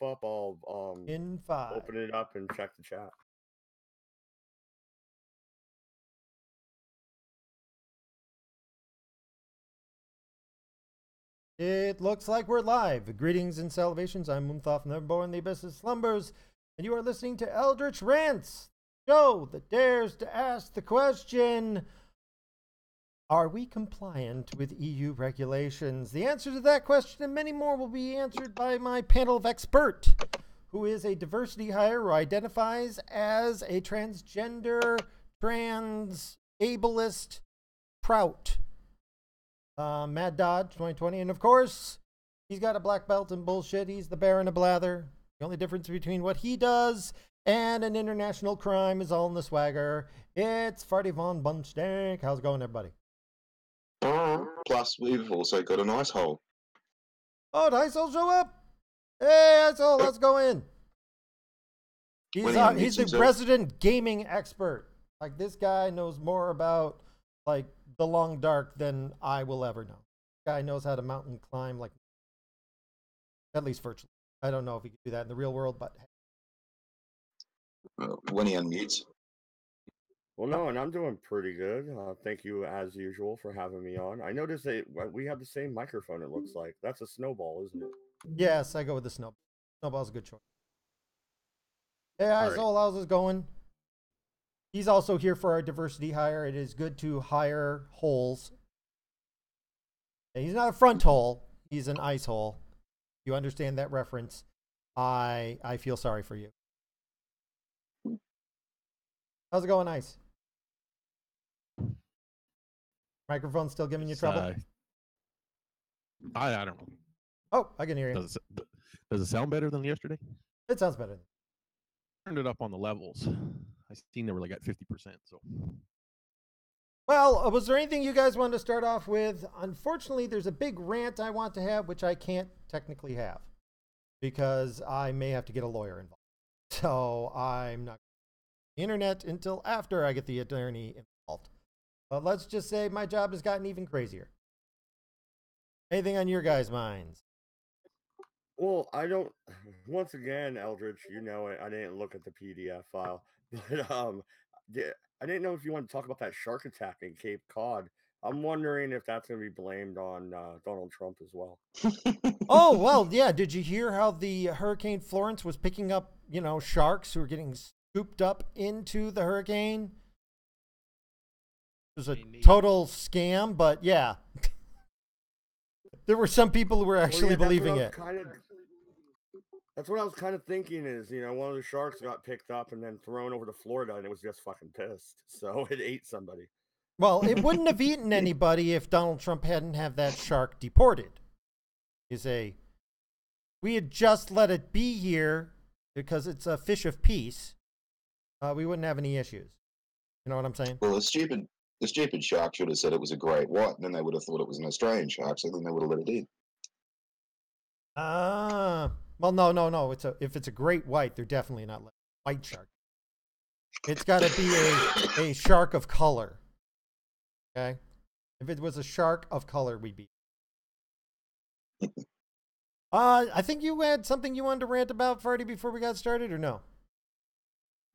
up, I'll In 5. open it up and check the chat. It looks like we're live. Greetings and salutations. I'm Moonthal, never born in the abyss of slumbers, and you are listening to Eldritch Rants, show that dares to ask the question: are we compliant with EU regulations? The answer to that question and many more will be answered by my panel of expert, who is a diversity hire who identifies as a transgender, trans, ableist, prout. Mad Dodge 2020, and of course, he's got a black belt in bullshit. He's the Baron of Blather. The only difference between what he does and an international crime is all in the swagger. It's Farty Von Bunchdank. How's it going, everybody? Plus, we've also got an ice hole. Oh, did Ice Hole show up? Hey, Ice Hole, let's go in. He's the resident gaming expert. Like, this guy knows more about, like, the long dark than I will ever know. This guy knows how to mountain climb, like, at least virtually. I don't know if he can do that in the real world, but when he unmutes. Well, no, and I'm doing pretty good. Thank you, as usual, for having me on. I noticed that we have the same microphone, it looks like. That's a snowball, isn't it? Yes, I go with the snowball. Snowball's a good choice. Hey, Ice Hole, how's it going? He's also here for our diversity hire. It is good to hire holes. He's not a front hole. He's an ice hole. You understand that reference? I feel sorry for you. How's it going, Ice? Microphone still giving you trouble? I don't know. Oh, I can hear you. Does it sound better than yesterday? It sounds better. Turned it up on the levels. I seen they were like at 50%. So, well, was there anything you guys wanted to start off with? Unfortunately, there's a big rant I want to have, which I can't technically have because I may have to get a lawyer involved. So I'm not on the internet until after I get the attorney involved. But let's just say my job has gotten even crazier. Anything on your guys' minds? Well, I don't. Once again, Eldritch, you know it. I didn't look at the PDF file, but I didn't know if you want to talk about that shark attack in Cape Cod. I'm wondering if that's going to be blamed on Donald Trump as well. Oh, well, yeah. Did you hear how the Hurricane Florence was picking up, sharks who were getting scooped up into the hurricane? It was a total scam, but yeah. There were some people who were actually believing it. That's what I was kind of thinking is, one of the sharks got picked up and then thrown over to Florida and it was just fucking pissed. So it ate somebody. Well, it wouldn't have eaten anybody if Donald Trump hadn't have that shark deported. You say, we had just let it be here because it's a fish of peace. We wouldn't have any issues. You know what I'm saying? Well, the stupid shark should have said it was a great white, and then they would have thought it was an Australian shark, so then they would have let it in. Well, no. If it's a great white, they're definitely not white shark. It's got to be a shark of color. Okay, if it was a shark of color, we'd be. I think you had something you wanted to rant about, Farty, before we got started, or no?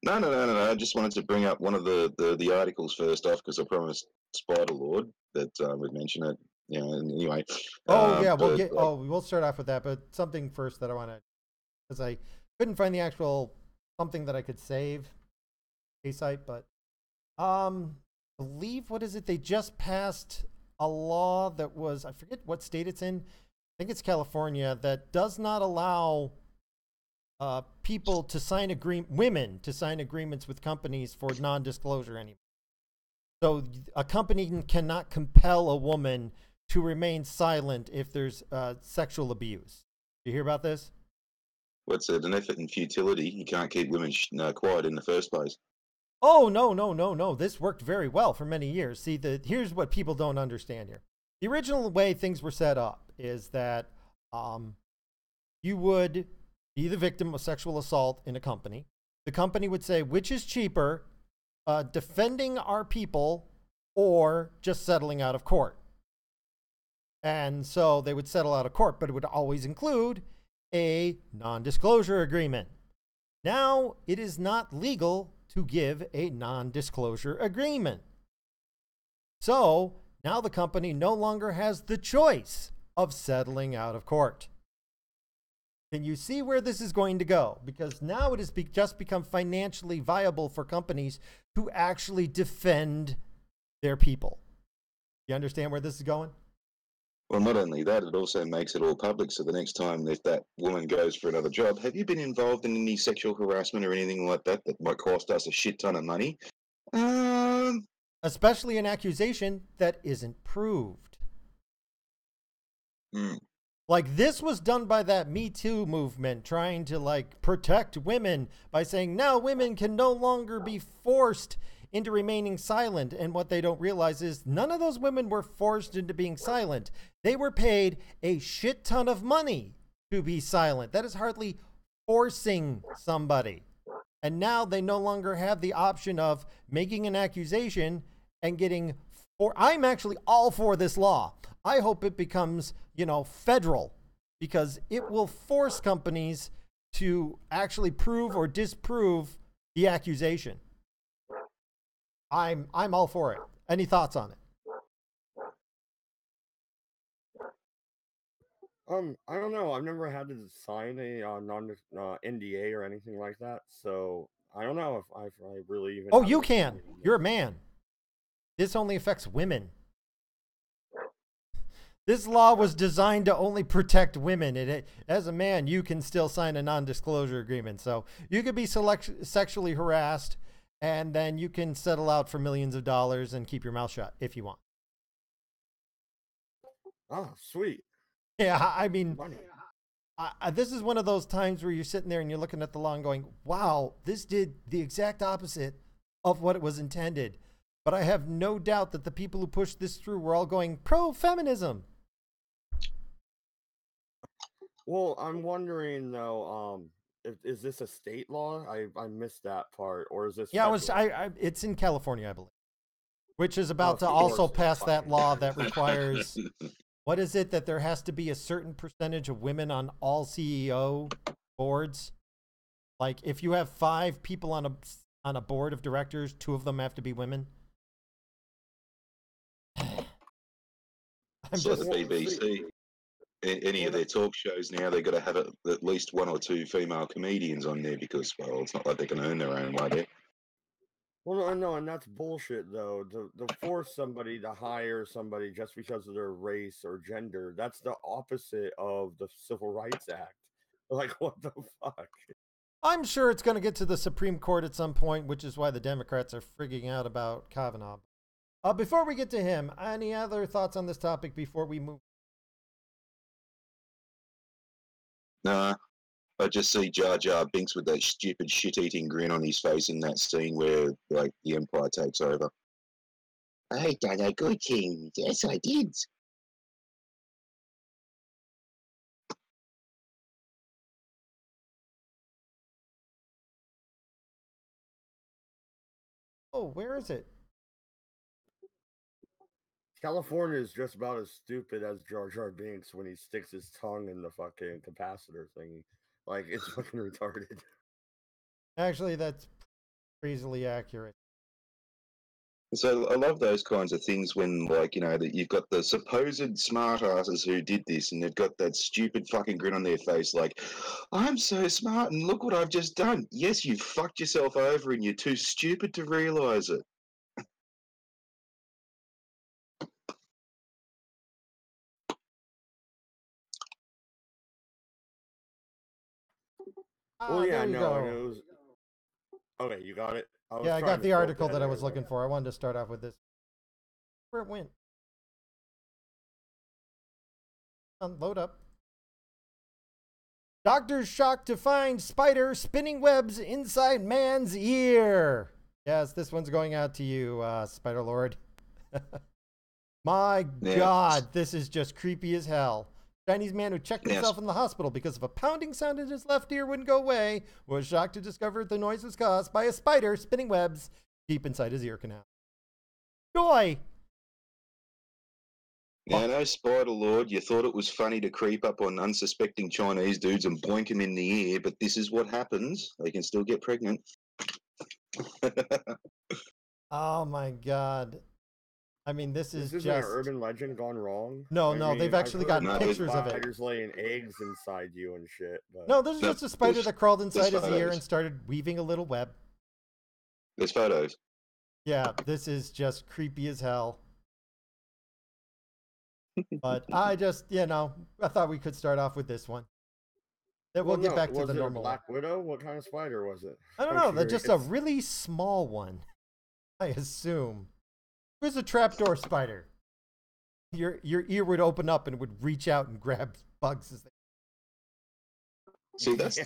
No. I just wanted to bring up one of the articles first off because I promised Spider Lord that we'd mention it. Anyway. We'll start off with that, but something first that I want to, because I couldn't find the actual something that I could save a site, but believe what is it? They just passed a law that was, I forget what state it's in. I think it's California, that does not allow people to sign women to sign agreements with companies for non-disclosure anymore. So a company cannot compel a woman to remain silent if there's sexual abuse. You hear about this? What's it? An effort in futility. You can't keep women quiet in the first place. Oh, no. This worked very well for many years. See, here's what people don't understand here. The original way things were set up is that you would be the victim of sexual assault in a company. The company would say, which is cheaper, defending our people or just settling out of court? And so they would settle out of court, but it would always include a non-disclosure agreement. Now it is not legal to give a non-disclosure agreement. So now the company no longer has the choice of settling out of court. Can you see where this is going to go? Because now it has just become financially viable for companies to actually defend their people. You understand where this is going? Well, not only that, it also makes it all public. So the next time if that woman goes for another job, have you been involved in any sexual harassment or anything like that that might cost us a shit ton of money? Especially an accusation that isn't proved. Like, this was done by that Me Too movement, trying to like protect women by saying now women can no longer be forced into remaining silent. And what they don't realize is none of those women were forced into being silent. They were paid a shit ton of money to be silent. That is hardly forcing somebody. And now they no longer have the option of making an accusation and getting I'm actually all for this law. I hope it becomes, federal, because it will force companies to actually prove or disprove the accusation. I'm all for it. Any thoughts on it? I don't know. I've never had to sign a NDA or anything like that, so I don't know if I really even. Oh, you can. You're a man. This only affects women. This law was designed to only protect women. As a man, you can still sign a non-disclosure agreement. So you could be sexually harassed, and then you can settle out for millions of dollars and keep your mouth shut if you want. Oh, sweet. Yeah, I mean, this is one of those times where you're sitting there and you're looking at the law and going, wow, this did the exact opposite of what it was intended. But I have no doubt that the people who pushed this through were all going pro-feminism. Well, I'm wondering though, is this a state law? I missed that part, or is this? Yeah, federal? it's in California, I believe, which is about to also pass that law that requires, what is it, that there has to be a certain percentage of women on all CEO boards. Like if you have 5 people on a board of directors, 2 of them have to be women. So the BBC, any of their talk shows now, they've got to have at least 1 or 2 female comedians on there because, well, it's not like they can earn their own way there. Well, no, and that's bullshit though. To force somebody to hire somebody just because of their race or gender, that's the opposite of the Civil Rights Act. Like, what the fuck? I'm sure it's going to get to the Supreme Court at some point, which is why the Democrats are frigging out about Kavanaugh. Before we get to him, any other thoughts on this topic before we move? Nah, I just see Jar Jar Binks with that stupid shit-eating grin on his face in that scene where, like, the Empire takes over. I done a good thing. Yes, I did. Oh, where is it? California is just about as stupid as Jar Jar Binks when he sticks his tongue in the fucking capacitor thingy. Like, it's fucking retarded. Actually, that's easily accurate. So I love those kinds of things when, like, that you've got the supposed smartasses who did this and they've got that stupid fucking grin on their face like, I'm so smart and look what I've just done. Yes, you fucked yourself over and you're too stupid to realise it. Well, yeah, there you no, go. and it was. Okay, you got it? Yeah, I got the article that I was looking for. I wanted to start off with this. Where it went. Load up. Doctors shocked to find spider spinning webs inside man's ear. Yes, this one's going out to you, Spider Lord. My God, this is just creepy as hell. Chinese man who checked himself in the hospital because of a pounding sound in his left ear wouldn't go away was shocked to discover the noise was caused by a spider spinning webs deep inside his ear canal. Joy! Now, no, Spider Lord, you thought it was funny to creep up on unsuspecting Chinese dudes and boink them in the ear, but this is what happens. They can still get pregnant. Oh my god. I mean, this This is isn't an just urban legend gone wrong. no, I no. They've mean, I've actually heard got No, about pictures of it. spiders laying eggs inside you and shit, but No, this is No, just a spider there's- that crawled inside there's his ear photos. and started weaving a little web. There's photos. Yeah, this is just creepy as hell. But I just, I thought we could start off with this one. Then we'll get no, back to was the it a normal one. Black Widow? What kind of spider was it? I don't I'm know. They're just a curious. really small one, I assume. It was a trapdoor spider. Your ear would open up and it would reach out and grab bugs as they. See, that's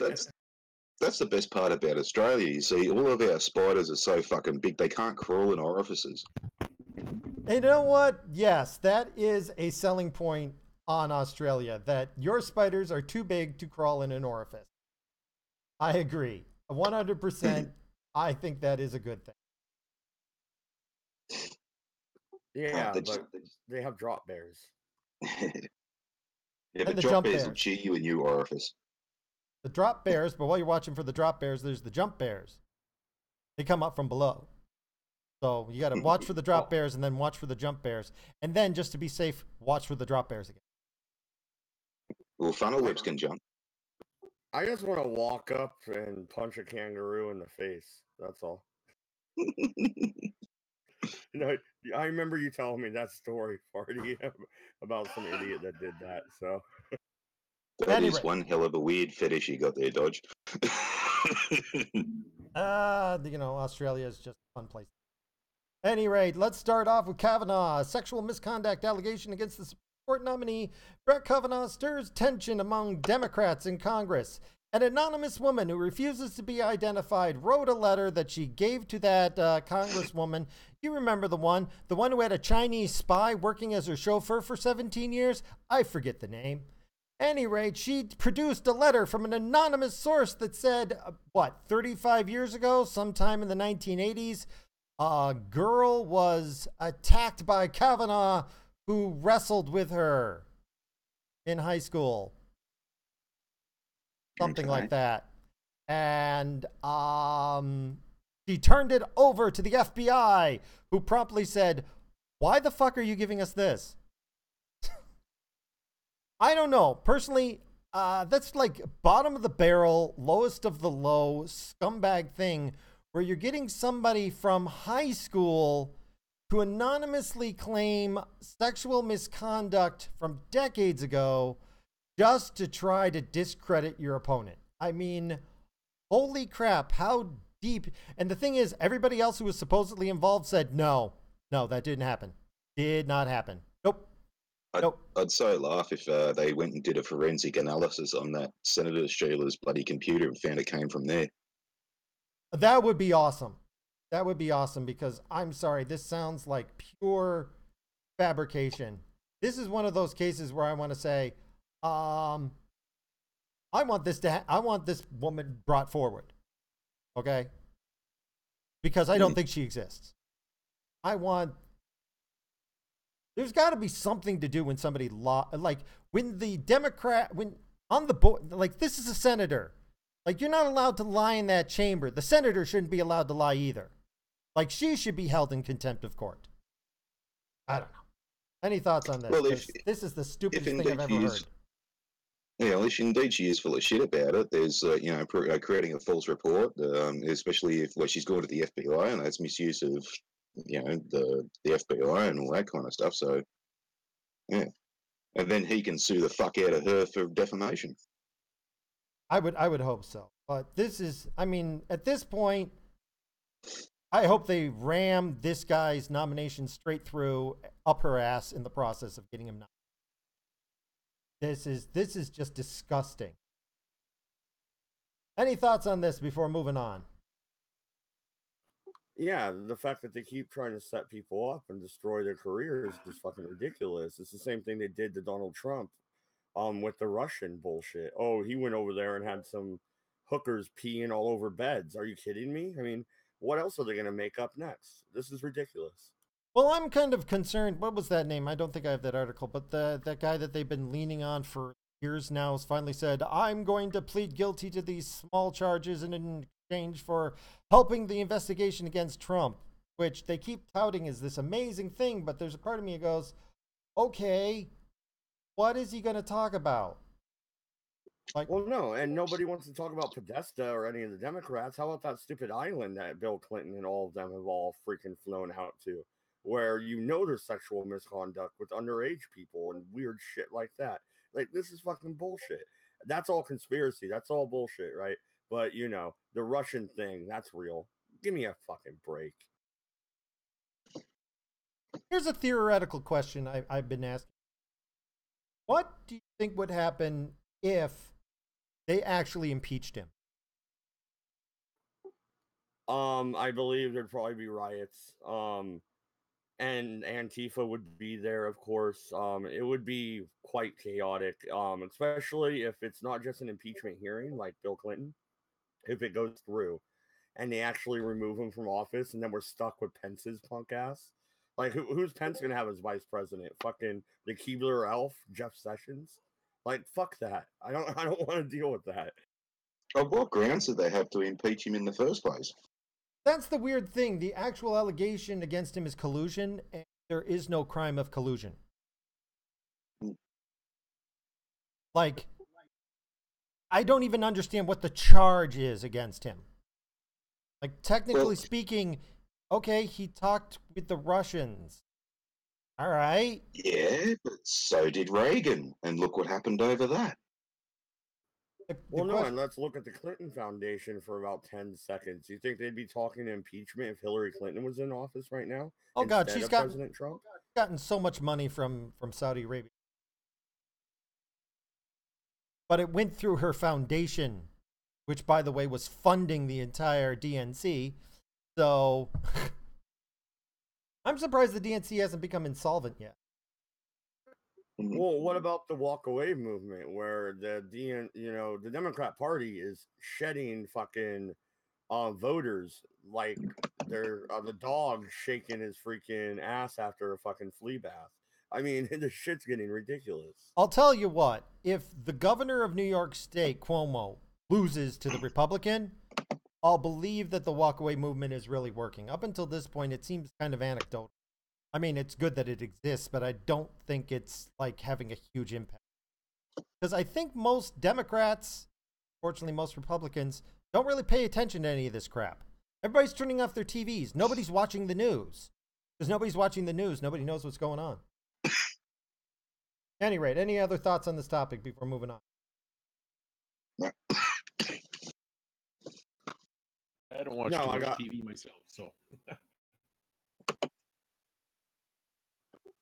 the best part about Australia. You see, all of our spiders are so fucking big they can't crawl in orifices. And you know what? Yes, that is a selling point on Australia, that your spiders are too big to crawl in an orifice. I agree. 100%. I think that is a good thing. Yeah, they but they have drop bears. yeah, And but the drop jump bears will bears. chew you in your orifice. The drop bears, but while you're watching for the drop bears, there's the jump bears. They come up from below. So you got to watch for the drop bears and then watch for the jump bears. And then, just to be safe, watch for the drop bears again. Well, funnel webs can jump. I just want to walk up and punch a kangaroo in the face. That's all. You know, I remember you telling me that story, Farty, about some idiot that did that. So That is Anyway. one hell of a weird fetish you got there, Dodge. Australia is just a fun place. At any rate, let's start off with Kavanaugh. A sexual misconduct allegation against the Supreme Court nominee Brett Kavanaugh stirs tension among Democrats in Congress. An anonymous woman who refuses to be identified wrote a letter that she gave to that congresswoman. You remember the one who had a Chinese spy working as her chauffeur for 17 years? I forget the name. At any rate, she produced a letter from an anonymous source that said, 35 years ago, sometime in the 1980s, a girl was attacked by Kavanaugh, who wrestled with her in high school. Something like that. And she turned it over to the FBI, who promptly said, "Why the fuck are you giving us this?" I don't know. Personally, that's like bottom of the barrel, lowest of the low, scumbag thing, where you're getting somebody from high school to anonymously claim sexual misconduct from decades ago just to try to discredit your opponent. I mean, holy crap, how deep. And the thing is, everybody else who was supposedly involved said, no, that didn't happen. Did not happen. Nope. I'd so laugh if they went and did a forensic analysis on that Senator Sheila's bloody computer and found it came from there. That would be awesome. That would be awesome, because I'm sorry, this sounds like pure fabrication. This is one of those cases where I want to say, I want this woman brought forward. Okay? Because I don't think she exists. There's got to be something to do when somebody when the Democrat, when on the board, like, this is a senator. Like, you're not allowed to lie in that chamber. The senator shouldn't be allowed to lie either. Like, she should be held in contempt of court. I don't know. Any thoughts on this? Well, this is the stupidest thing I've ever heard. Yeah, well, if indeed she is full of shit about it, there's, creating a false report, especially if she's going to the FBI, and that's misuse of, the FBI and all that kind of stuff. So, yeah. And then he can sue the fuck out of her for defamation. I would hope so. But this is, I mean, at this point, I hope they ram this guy's nomination straight through up her ass in the process of getting him nominated. This is just disgusting. Any thoughts on this before moving on? Yeah, the fact that they keep trying to set people up and destroy their careers is just fucking ridiculous. It's the same thing they did to Donald Trump with the Russian bullshit. Oh, he went over there and had some hookers peeing all over beds. Are you kidding me? I mean, what else are they going to make up next? This is ridiculous. Well, I'm kind of concerned. What was that name? I don't think I have that article, but that guy that they've been leaning on for years now has finally said, "I'm going to plead guilty to these small charges in exchange for helping the investigation against Trump," which they keep touting as this amazing thing. But there's a part of me that goes, "Okay, what is he going to talk about?" Like, Well, no, and nobody wants to talk about Podesta or any of the Democrats. How about that stupid island that Bill Clinton and all of them have all freaking flown out to, where there's sexual misconduct with underage people and weird shit like that? Like, this is fucking bullshit. That's all conspiracy. That's all bullshit, right? But, the Russian thing, that's real. Give me a fucking break. here's a theoretical question I've been asking. What do you think would happen if they actually impeached him? I believe there'd probably be riots. And Antifa would be there, of course. It would be quite chaotic, especially if it's not just an impeachment hearing like Bill Clinton. If it goes through and they actually remove him from office, and then we're stuck with Pence's punk ass. Like, who's Pence gonna have as vice president? Fucking the Keebler elf, Jeff Sessions. Like, fuck that. I don't. I don't want to deal with that. On what grounds did they have to impeach him in the first place? That's the weird thing. The actual allegation against him is collusion, and there is no crime of collusion. Like, I don't even understand what the charge is against him. Like, technically speaking, okay, he talked with the Russians. All right. Yeah, but so did Reagan, and look what happened over that. Well, no, and let's look at the Clinton Foundation for about 10 seconds. You think they'd be talking impeachment if Hillary Clinton was in office right now? Oh, God, instead she's of President Trump? gotten so much money from Saudi Arabia. But it went through her foundation, which, by the way, was funding the entire DNC. So I'm surprised the DNC hasn't become insolvent yet. Well, what about the walk away movement where the Democrat Party is shedding fucking voters like they're the dog shaking his freaking ass after a fucking flea bath? I mean, the shit's getting ridiculous. I'll tell you what, if the governor of New York State, Cuomo, loses to the Republican, I'll believe that the walkaway movement is really working. Up until this point, it seems kind of anecdotal. I mean, it's good that it exists, but I don't think it's like having a huge impact. Because I think most Democrats, fortunately most Republicans, don't really pay attention to any of this crap. Everybody's turning off their TVs. Nobody's watching the news. Because nobody's watching the news, nobody knows what's going on. At any rate, any other thoughts on this topic before moving on? I don't watch too much TV myself, so.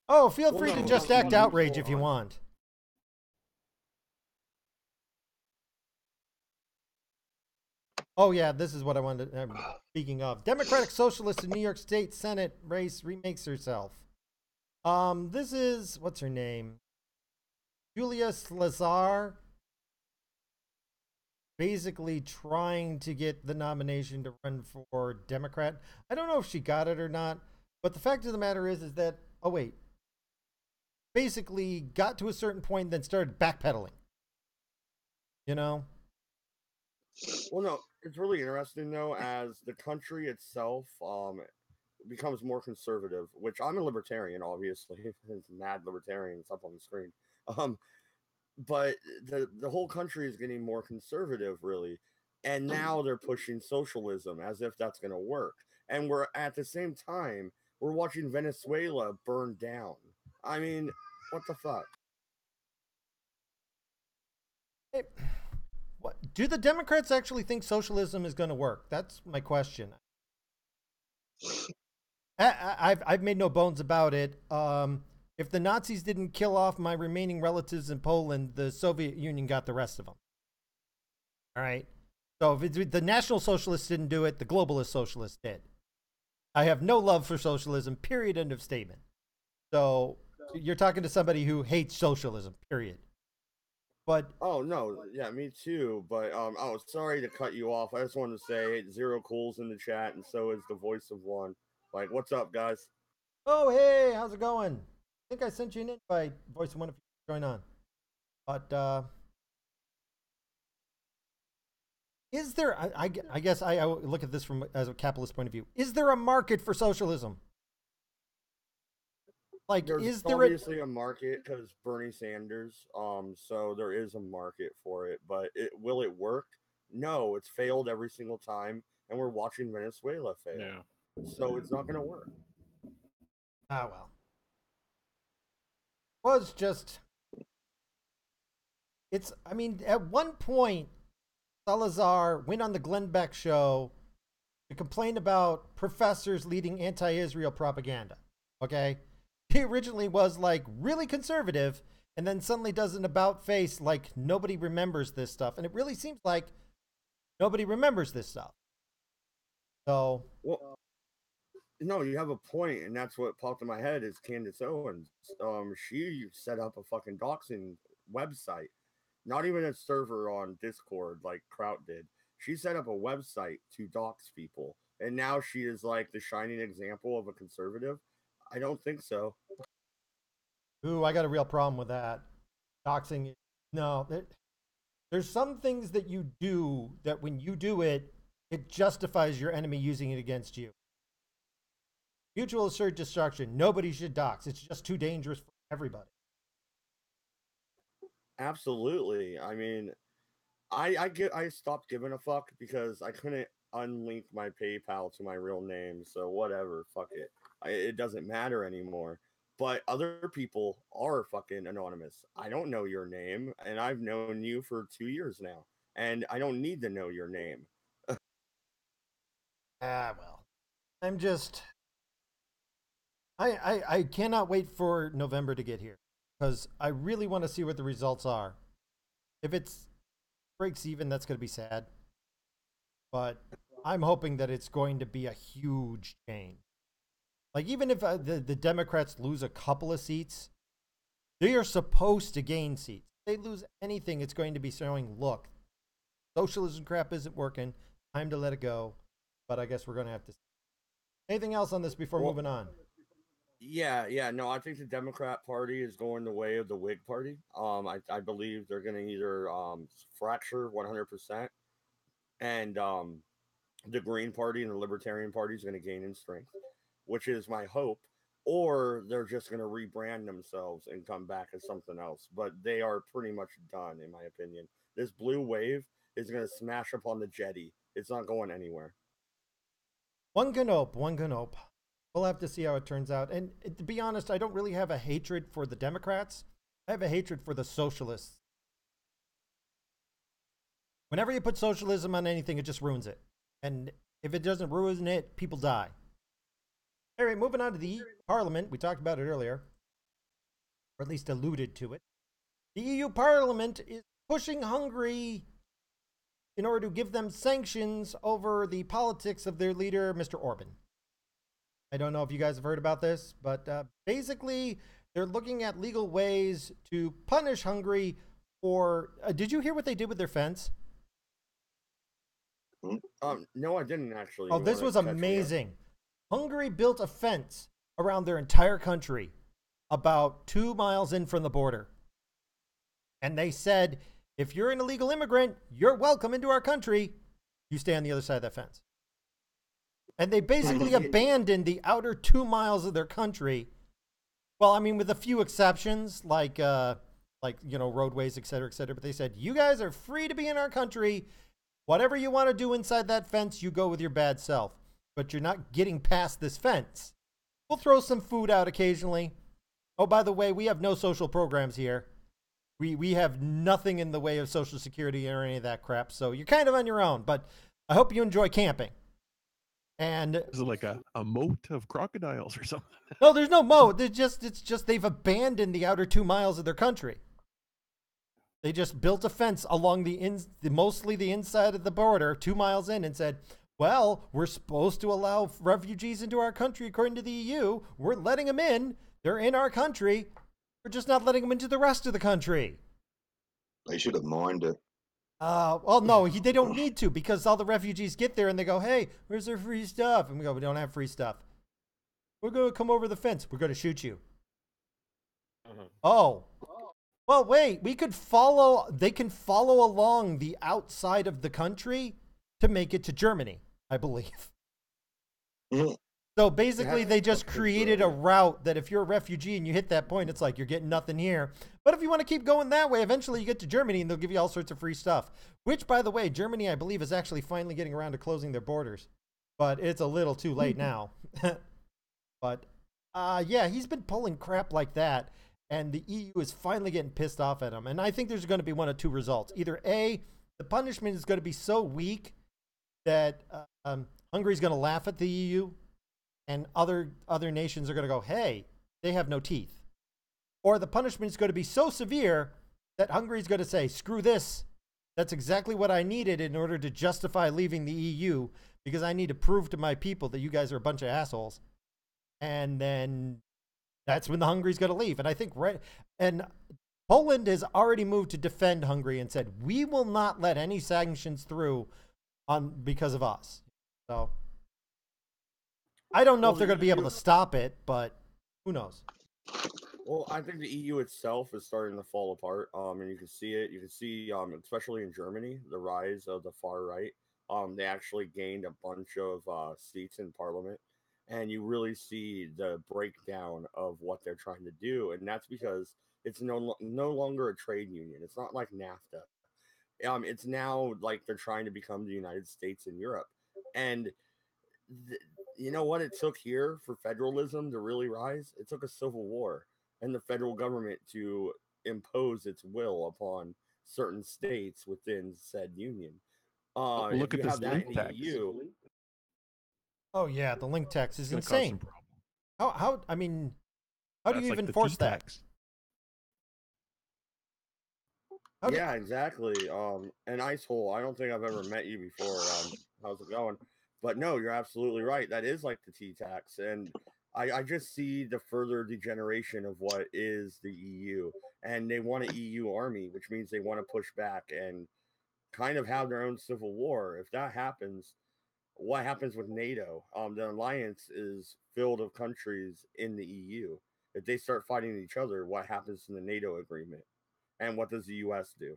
Oh, feel free to just act outrage if you want. Oh, yeah, this is what I wanted. Speaking of, Democratic Socialist in New York State Senate race remakes herself. This is, what's her name? Julia Slazar. Basically trying to get the nomination to run for Democrat. I don't know if she got it or not, but the fact of the matter is that, oh, wait. Basically got to a certain point, then started backpedaling. You know? Well, no, it's really interesting though, as the country itself becomes more conservative, which I'm a libertarian, obviously. It's mad libertarians up on the screen. But the whole country is getting more conservative, really, and now they're pushing socialism as if that's going to work. And we're at the same time we're watching Venezuela burn down. I mean, what the fuck? What, do the Democrats actually think socialism is going to work? That's my question. I've made no bones about it. If the Nazis didn't kill off my remaining relatives in Poland, the Soviet Union got the rest of them. All right. So if the National Socialists didn't do it, the globalist socialists did. I have no love for socialism, period, end of statement. So you're talking to somebody who hates socialism, period. But oh no, yeah, me too. But oh, sorry to cut you off. I just wanted to say Zero Cool's in the chat, and so is the voice of one. Like, what's up, guys? Oh, hey, how's it going? I think I sent you an invite, voice one if you join on. But is there? I guess I look at this from as a capitalist point of view. Is there a market for socialism? Like, There's is there a? obviously a market because Bernie Sanders. So there is a market for it, but will it work? No, it's failed every single time, and we're watching Venezuela fail. Yeah. So it's not going to work. Ah, well. Was just. It's. I mean, at one point, Salazar went on the Glenn Beck show to complain about professors leading anti-Israel propaganda. Okay, he originally was like really conservative, and then suddenly does an about face like nobody remembers this stuff, and it really seems like nobody remembers this stuff. So, Well, no, you have a point, and that's what popped in my head is Candace Owens. She set up a fucking doxing website, not even a server on Discord like Kraut did. She set up a website to dox people, and now she is like the shining example of a conservative. I don't think so. ooh, I got a real problem with that. Doxing, no, there's some things that you do that when you do it, it justifies your enemy using it against you. Mutual assured destruction. Nobody should dox. It's just too dangerous for everybody. Absolutely. I mean, I stopped giving a fuck because I couldn't unlink my PayPal to my real name. So whatever, fuck it. It doesn't matter anymore. But other people are fucking anonymous. I don't know your name, and I've known you for 2 years now, and I don't need to know your name. Ah, well. I'm just I cannot wait for November to get here because I really want to see what the results are. If it's breaks even, that's going to be sad. But I'm hoping that it's going to be a huge change. Like even if the Democrats lose a couple of seats, they are supposed to gain seats. If they lose anything, it's going to be showing, look, socialism crap isn't working. Time to let it go. But I guess we're going to have to. Anything else on this before moving on? Yeah, no, I think the Democrat Party is going the way of the Whig Party. I believe they're going to either fracture 100%, and the Green Party and the Libertarian Party is going to gain in strength, which is my hope. Or they're just going to rebrand themselves and come back as something else. But they are pretty much done, in my opinion. This blue wave is going to smash up on the jetty. It's not going anywhere. One can hope. One can hope. We'll have to see how it turns out. And to be honest, I don't really have a hatred for the Democrats. I have a hatred for the socialists. Whenever you put socialism on anything, it just ruins it. And if it doesn't ruin it, people die. All right, moving on to the Parliament. We talked about it earlier, or at least alluded to it. The EU Parliament is pushing Hungary in order to give them sanctions over the politics of their leader, Mr. Orban. I don't know if you guys have heard about this, but basically, they're looking at legal ways to punish Hungary for. Did you hear what they did with their fence? No, I didn't actually. Oh, You this wanna was catch me up? amazing. Hungary built a fence around their entire country about 2 miles in from the border. And they said, if you're an illegal immigrant, you're welcome into our country. You stay on the other side of that fence. And they basically abandoned the outer 2 miles of their country. Well, I mean, with a few exceptions, like roadways, et cetera, et cetera. But they said, you guys are free to be in our country. Whatever you want to do inside that fence, you go with your bad self. But you're not getting past this fence. We'll throw some food out occasionally. Oh, by the way, we have no social programs here. We have nothing in the way of Social Security or any of that crap. So you're kind of on your own. But I hope you enjoy camping. And Is it like a moat of crocodiles or something? no, there's no moat. It's just they've abandoned the outer 2 miles of their country. They just built a fence along mostly the inside of the border, 2 miles in, and said, well, we're supposed to allow refugees into our country according to the EU. We're letting them in. They're in our country. We're just not letting them into the rest of the country. They should have mined it. Well, no, they don't need to, because all the refugees get there and they go, hey, where's their free stuff? And we go, we don't have free stuff. We're going to come over the fence. We're going to shoot you. Mhm. Oh. Well, wait. We could follow. They can follow along the outside of the country to make it to Germany, I believe. Mhm. So basically, That's they just okay, created a bro. route that if you're a refugee and you hit that point, it's like you're getting nothing here. But if you want to keep going that way, eventually you get to Germany and they'll give you all sorts of free stuff. Which, by the way, Germany, I believe, is actually finally getting around to closing their borders. But it's a little too late now. But yeah, he's been pulling crap like that. And the EU is finally getting pissed off at him. And I think there's going to be one of two results. Either A, the punishment is going to be so weak that Hungary's going to laugh at the EU and other nations are going to go, hey, they have no teeth. Or the punishment is going to be so severe that Hungary's going to say, screw this. That's exactly what I needed in order to justify leaving the EU because I need to prove to my people that you guys are a bunch of assholes. And then that's when the Hungary's going to leave. And I think and Poland has already moved to defend Hungary and said, we will not let any sanctions through because of us. So I don't know Well, if they're going to be able to stop it, but who knows? Well, I think the EU itself is starting to fall apart. And you can see it. You can see, especially in Germany, the rise of the far right. They actually gained a bunch of seats in parliament, and you really see the breakdown of what they're trying to do, and that's because it's no longer a trade union. It's not like NAFTA. It's now like they're trying to become the United States in Europe, and you know what it took here for federalism to really rise? It took a civil war and the federal government to impose its will upon certain states within said union. Well, If look at you this have that link in the tax. EU, Oh yeah, the link tax It's is going to cause some insane. problems. I mean, how do That's you like even the enforce tea that? tax. yeah, exactly. An ice hole. I don't think I've ever met you before. How's it going? But no, you're absolutely right. That is like the T tax, and I just see the further degeneration of what is the EU, and they want an EU army, which means they want to push back and kind of have their own civil war. If that happens, what happens with NATO? The alliance is filled of countries in the EU. If they start fighting each other, what happens to the NATO agreement? And what does the US do?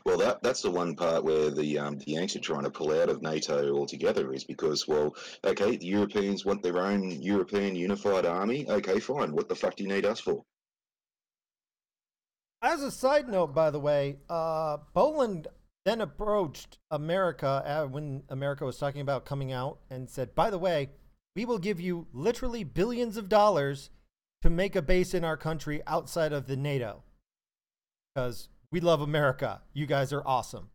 Well, that's the one part where the Yanks are trying to pull out of NATO altogether is because, well, okay, the Europeans want their own European unified army. Okay, fine. What the fuck do you need us for? As a side note, by the way, Poland then approached America when America was talking about coming out and said, by the way, we will give you literally billions of dollars to make a base in our country outside of the NATO because we love America. You guys are awesome.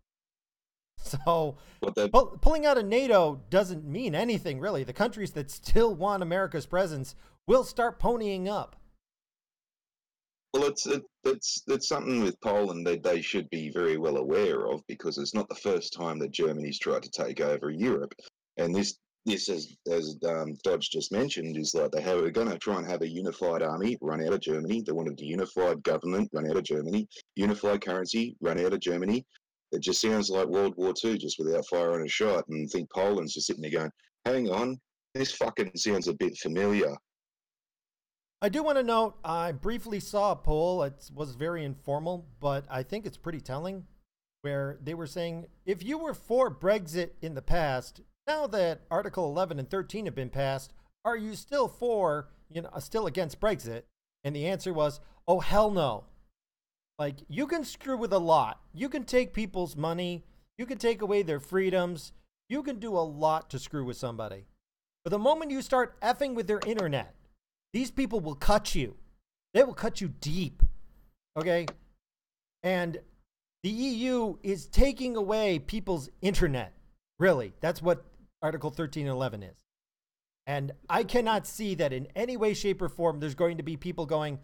So What they pulling out of NATO doesn't mean anything, really. The countries that still want America's presence will start ponying up. Well, it's something with Poland that they should be very well aware of because it's not the first time that Germany's tried to take over Europe, and this as Dodge just mentioned is like we're going to try and have a unified army run out of Germany. They wanted a unified government run out of Germany, unified currency run out of Germany. It just sounds like World War II, just without firing a shot. And I think Poland's just sitting there going, "Hang on, this fucking sounds a bit familiar." I do want to note, I briefly saw a poll. It was very informal, but I think it's pretty telling, where they were saying, if you were for Brexit in the past, now that Article 11 and 13 have been passed, are you still still against Brexit? And the answer was, oh, hell no. Like, you can screw with a lot. You can take people's money. You can take away their freedoms. You can do a lot to screw with somebody. But the moment you start effing with their internet, these people will cut you. They will cut you deep. Okay? And the EU is taking away people's internet. Really. That's what Article 13 and 11 is. And I cannot see that in any way, shape, or form there's going to be people going,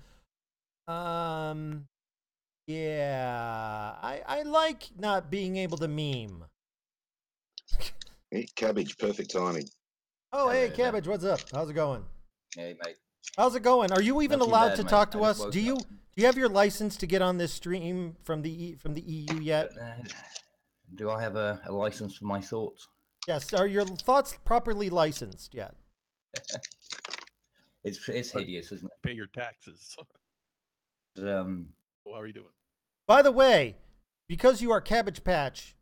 yeah, I like not being able to meme. Hey, cabbage, perfect timing. Oh, hey, Hello there. Cabbage, what's up? How's it going? Hey, mate. How's it going? Are you even Not too allowed bad, to mate. talk to I us? just Do woke up. you have your license to get on this stream from the EU yet? Do I have a license for my thoughts? Yes. Are your thoughts properly licensed yet? It's hideous, isn't Pay your taxes. it? How are you doing? By the way, because you are Cabbage Patch,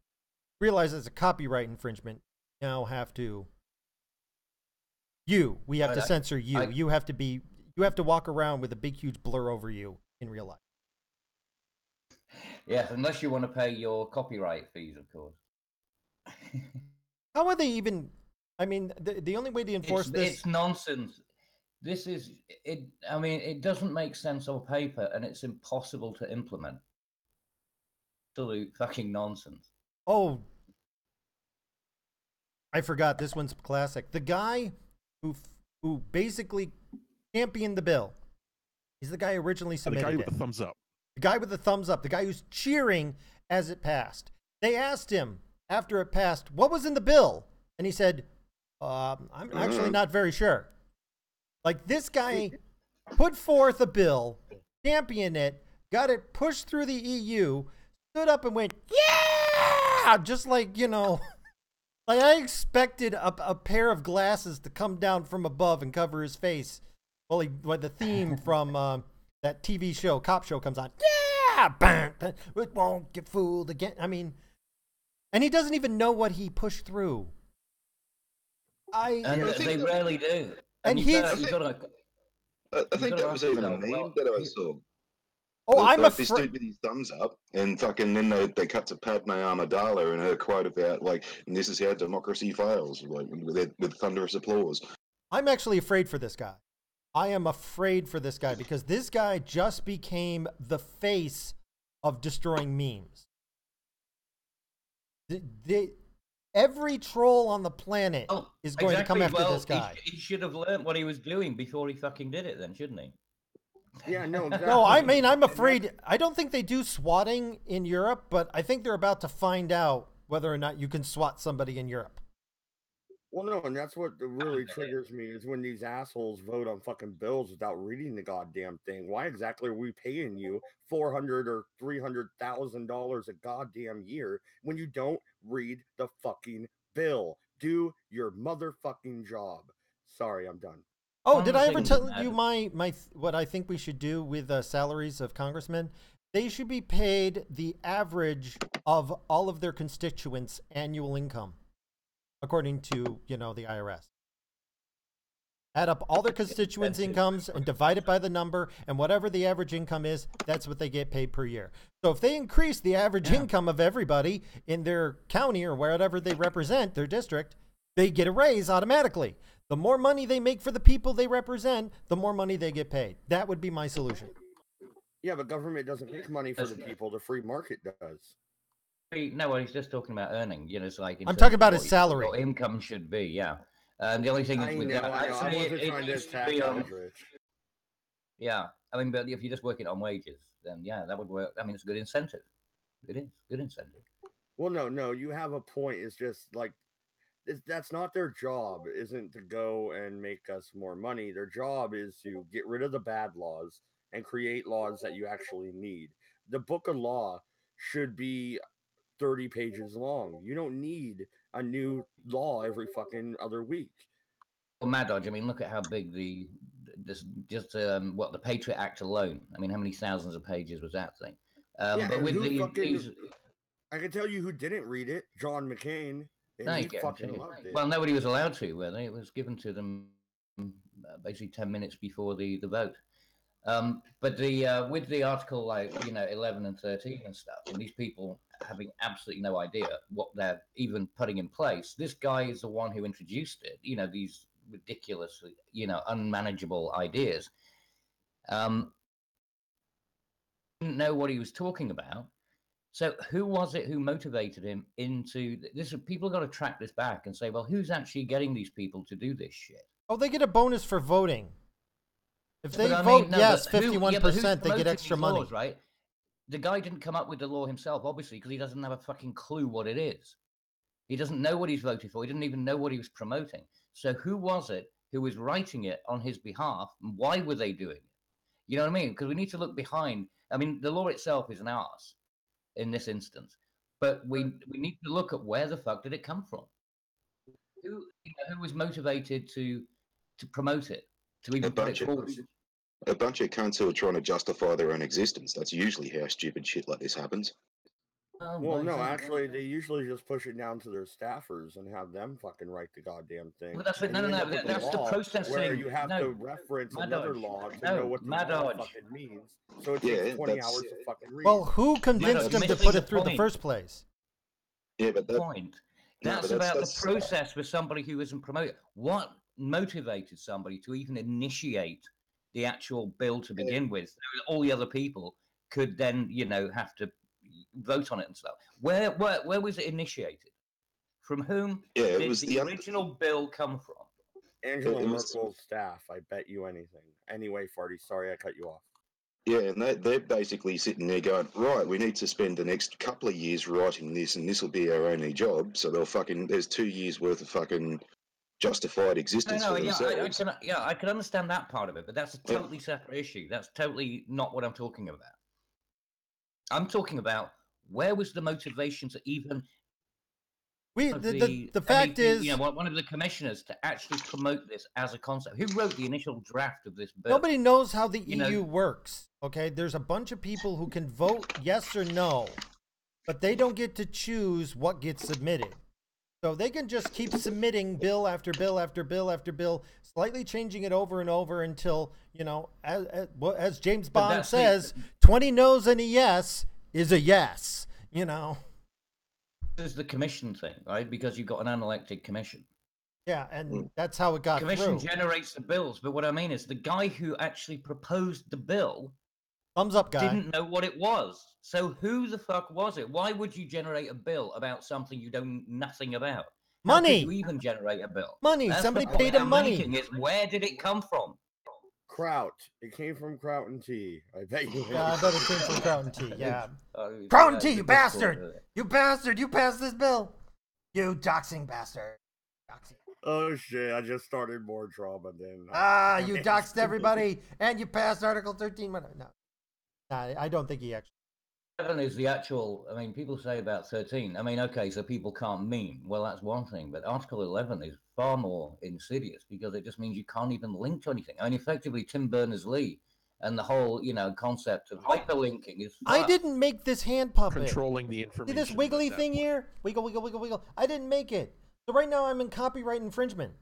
realize it's a copyright infringement. Now have to. We have to censor you. You have to walk around with a big, huge blur over you in real life. Yeah, unless you want to pay your copyright fees, of course. How are they even? I mean, the only way to enforce this. It's nonsense. This is it. I mean, it doesn't make sense on paper, and it's impossible to implement. Absolute fucking nonsense. Oh, I forgot. This one's classic. The guy who basically championed the bill. He's the guy who originally submitted the guy it. with the thumbs up. The guy with the thumbs up. The guy who's cheering as it passed. They asked him after it passed, what was in the bill? And he said, I'm actually not very sure. Like, this guy put forth a bill, championed it, got it pushed through the EU, stood up and went, yeah! Just like, like I expected a pair of glasses to come down from above and cover his face. Well, the theme from that TV show, cop show, comes on. Yeah! It won't get fooled again. I mean, and he doesn't even know what he pushed through. They rarely do. I And think that was even a meme that I saw. Oh, I'm This dude with his thumbs up, and fucking then they cut to Padme Amidala and her quote about and this is how democracy fails, with thunderous applause. I'm actually afraid for this guy. I am afraid for this guy because this guy just became the face of destroying memes. Every troll on the planet is going to come after this guy. He should have learned what he was doing before he fucking did it, then, shouldn't he? Yeah, no, exactly. No, I mean, I'm afraid. I don't think they do swatting in Europe, but I think they're about to find out whether or not you can swat somebody in Europe. Well, no, and that's what really triggers me is when these assholes vote on fucking bills without reading the goddamn thing. Why exactly are we paying you $400,000 or $300,000 a goddamn year when you don't read the fucking bill? Do your motherfucking job. Sorry, I'm done. Oh, did I ever tell you my what I think we should do with salaries of congressmen? They should be paid the average of all of their constituents' annual income, according to, the IRS. Add up all their constituents' incomes and divide it by the number, and whatever the average income is, that's what they get paid per year. So if they increase the average income of everybody in their county or wherever they represent, their district, they get a raise automatically. The more money they make for the people they represent, the more money they get paid. That would be my solution. Yeah, but government doesn't make money for the people. The free market does. No, well, he's just talking about earning. It's like I'm talking about his salary. What income should be, yeah. The only thing is with that, I wasn't trying to attack Eldritch. Yeah, I mean, but if you just work it on wages, then yeah, that would work. I mean, it's a good incentive. It is good incentive. Well, no, you have a point. It's just like that's not their job. Isn't to go and make us more money. Their job is to get rid of the bad laws and create laws that you actually need. The book of law should be 30 pages long. You don't need a new law every fucking other week. Well, Mad Dodge, I mean, look at how big the Patriot Act alone. I mean, how many thousands of pages was that thing? But with I can tell you who didn't read it. John McCain. And he fucking loved it. Well, nobody was allowed to, were they? It was given to them basically 10 minutes before the vote. But with the article 11 and 13 and stuff, and these people having absolutely no idea what they're even putting in place, this guy is the one who introduced it. These ridiculous, unmanageable ideas. Didn't know what he was talking about. So who was it who motivated him into this? People got to track this back and say, well, who's actually getting these people to do this shit? Oh, they get a bonus for voting. If they vote yes, 51%, they get extra money. Laws, right? The guy didn't come up with the law himself, obviously, because he doesn't have a fucking clue what it is. He doesn't know what he's voted for. He didn't even know what he was promoting. So who was it who was writing it on his behalf, and why were they doing it? You know what I mean? Because we need to look behind. I mean, the law itself is an arse in this instance, but we need to look at where the fuck did it come from? Who was motivated to promote it? to even put it forward. A bunch of cunts who are trying to justify their own existence. That's usually how stupid shit like this happens. Oh, Well, no, exactly. actually, they usually just push it down to their staffers and have them fucking write the goddamn thing. But that's what, And no, you no, end no. up with a That's the law processing. where you have no, to reference Mad another Dodge. law to No, know what the Mad law Dodge. fucking means. So it Yeah, takes 20 that's- hours to fucking read. Well, who convinced You're him to missing put the it through the point. first place? Yeah, but that, Point. No, That's but about that's- the process for somebody who isn't promoted. What motivated somebody to even initiate the actual bill to begin with? So all the other people could then, have to vote on it and stuff. Where was it initiated? From whom Yeah, it did was the the original bill come from? Angela it was- Merkel's staff, I bet you anything. Anyway, Farty, sorry I cut you off. Yeah, and they're basically sitting there going, right, we need to spend the next couple of years writing this, and this will be our only job. So there's 2 years worth of fucking justified existence for themselves. I can understand that part of it, but that's a Yeah. totally separate issue. That's totally not what I'm talking about. I'm talking about where was the motivation to even The fact MEP, is, one of the commissioners to actually promote this as a concept. Who wrote the initial draft of this bill? nobody knows how the You know- EU works. Okay, there's a bunch of people who can vote yes or no, but they don't get to choose what gets submitted. So they can just keep submitting bill after bill after bill after bill, slightly changing it over and over until, as James But Bond that's says, 20 no's and a yes is a yes, This is the commission thing, right? Because you've got an unelected commission. Yeah, and that's how it got Commission through. generates the bills, but what I mean is the guy who actually proposed the bill Thumbs up, guy. didn't know what it was. So who the fuck was it? Why would you generate a bill about something you don't know nothing about? How Money. could you even generate a bill? Money. That's Somebody the point paid him I'm money. making is where did it come from? Kraut. It came from Kraut and Tea. I bet you. Yeah, I bet it came from Crown Tea. Yeah. Oh, Crown yeah, Tea, it's you a bastard! Discord, You bastard! You passed this bill! You doxing bastard! Doxing. Oh shit! I just started more drama then. Ah, you doxed everybody, and you passed Article 13. No, I don't think he actually. 7 is the actual. I mean, people say about 13. I mean, okay, so people can't meme. Well, that's one thing, but Article 11 is far more insidious because it just means you can't even link to anything. I mean, effectively, Tim Berners-Lee and the whole, concept of hyperlinking is. I fucked. didn't make this hand puppet. Controlling the See information. this at wiggly that thing point. here? Wiggle, wiggle, wiggle, wiggle. I didn't make it. So right now I'm in copyright infringement.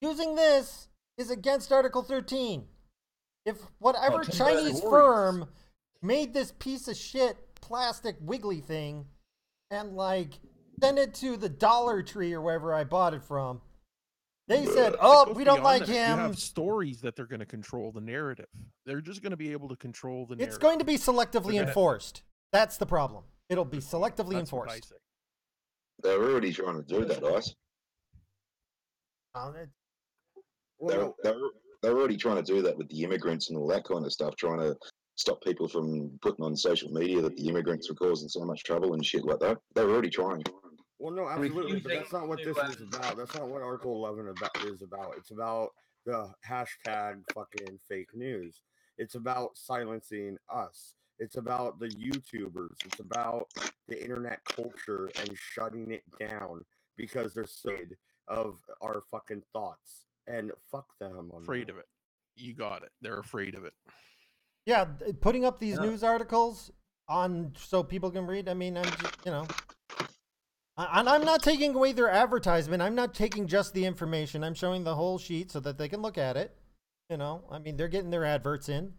Using this is against Article 13. If whatever Tim Chinese Berners-Lee. firm made this piece of shit plastic wiggly thing and send it to the Dollar Tree or wherever I bought it from, they said, It "Oh, goes we don't beyond like that. You him." have stories that they're going to control the narrative. They're just going to be able to control the narrative. It's going to be selectively They're gonna- enforced. That's the problem. It'll be selectively That's what I enforced. say. They're already trying to do that, Ice. Well, They're already trying to do that with the immigrants and all that kind of stuff, trying to stop people from putting on social media that the immigrants were causing so much trouble and shit like that. They're already trying. Well, no, absolutely, but that's not what Refusing this to, is about. That's not what Article 11 is about. It's about the hashtag fucking fake news. It's about silencing us. It's about the YouTubers. It's about the internet culture and shutting it down because they're scared of our fucking thoughts. And fuck them. Afraid of it. You got it. They're afraid of it. Yeah, putting up these Yeah. news articles on so people can read. I mean, I'm just, and I'm not taking away their advertisement. I'm not taking just the information. I'm showing the whole sheet so that they can look at it. I mean, they're getting their adverts in.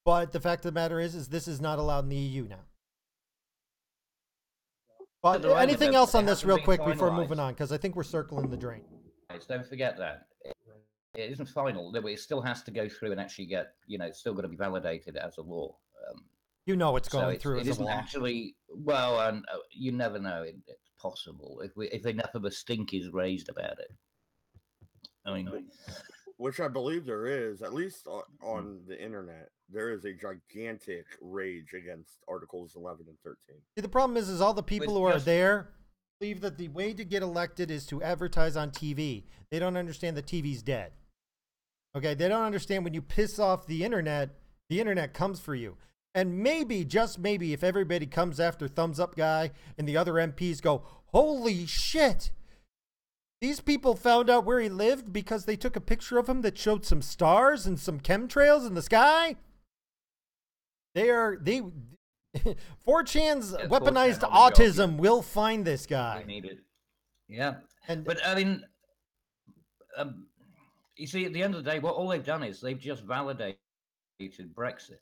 But the fact of the matter is this is not allowed in the EU now. But They're right anything about else it. on It this hasn't real been quick before finalised. moving on? Because I think we're circling the drain. Don't forget that. It isn't final. It still has to go through and actually get, it's still got to be validated as a law. You know it's So going it's, through it as a isn't law. actually, well, and you never know. It's possible if enough of a stink is raised about it. I mean, Which I believe there is, at least on the internet, there is a gigantic rage against Articles 11 and 13. See, the problem is all the people With who are just- there believe that the way to get elected is to advertise on TV. They don't understand that TV's dead. Okay, they don't understand when you piss off the internet comes for you. And maybe, just maybe, if everybody comes after Thumbs Up Guy and the other MPs go, holy shit, These people found out where he lived because they took a picture of him that showed some stars and some chemtrails in the sky. 4chan's Yeah, weaponized 4chan on the job, autism will find this guy. We need it. Yeah. And But I mean, you see, at the end of the day, what all they've done is they've just validated Brexit.